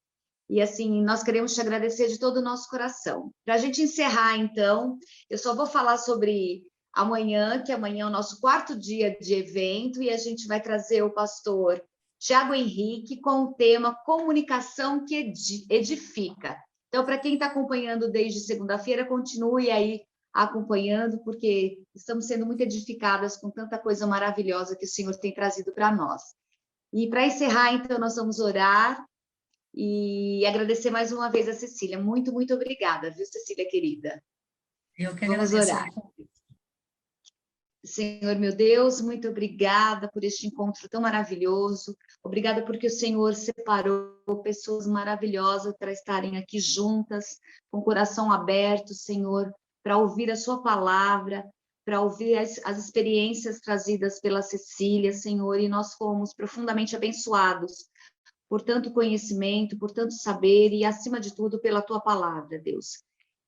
E assim, nós queremos te agradecer de todo o nosso coração. Para a gente encerrar, então, eu só vou falar sobre amanhã, que amanhã é o nosso 4º dia de evento, e a gente vai trazer o pastor Tiago Henrique com o tema Comunicação que Edifica. Então, para quem está acompanhando desde segunda-feira, continue aí acompanhando, porque estamos sendo muito edificadas com tanta coisa maravilhosa que o Senhor tem trazido para nós. E para encerrar, então, nós vamos orar e agradecer mais uma vez a Cecília. Muito, muito obrigada, viu, Cecília, querida? Eu que Vamos agradeço. orar. Senhor, meu Deus, muito obrigada por este encontro tão maravilhoso. Obrigada porque o Senhor separou pessoas maravilhosas para estarem aqui juntas, com o coração aberto, Senhor, para ouvir a sua palavra, para ouvir as experiências trazidas pela Cecília, Senhor, e nós fomos profundamente abençoados por tanto conhecimento, por tanto saber e, acima de tudo, pela tua palavra, Deus.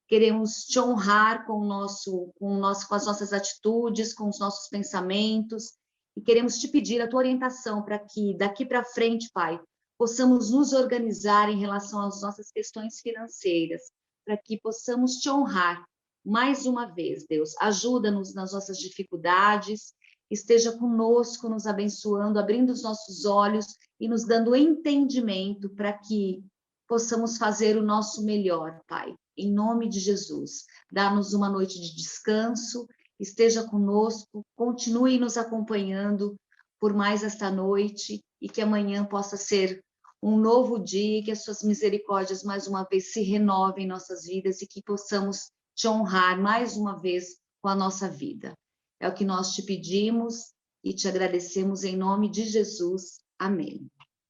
Queremos te honrar com as nossas atitudes, com os nossos pensamentos, e queremos te pedir a tua orientação para que, daqui para frente, Pai, possamos nos organizar em relação às nossas questões financeiras, para que possamos te honrar mais uma vez, Deus. Ajuda-nos nas nossas dificuldades, esteja conosco, nos abençoando, abrindo os nossos olhos e nos dando entendimento para que possamos fazer o nosso melhor, Pai. Em nome de Jesus, dá-nos uma noite de descanso, esteja conosco, continue nos acompanhando por mais esta noite e que amanhã possa ser um novo dia, que as suas misericórdias mais uma vez se renovem em nossas vidas e que possamos te honrar mais uma vez com a nossa vida. É o que nós te pedimos e te agradecemos em nome de Jesus. Amém.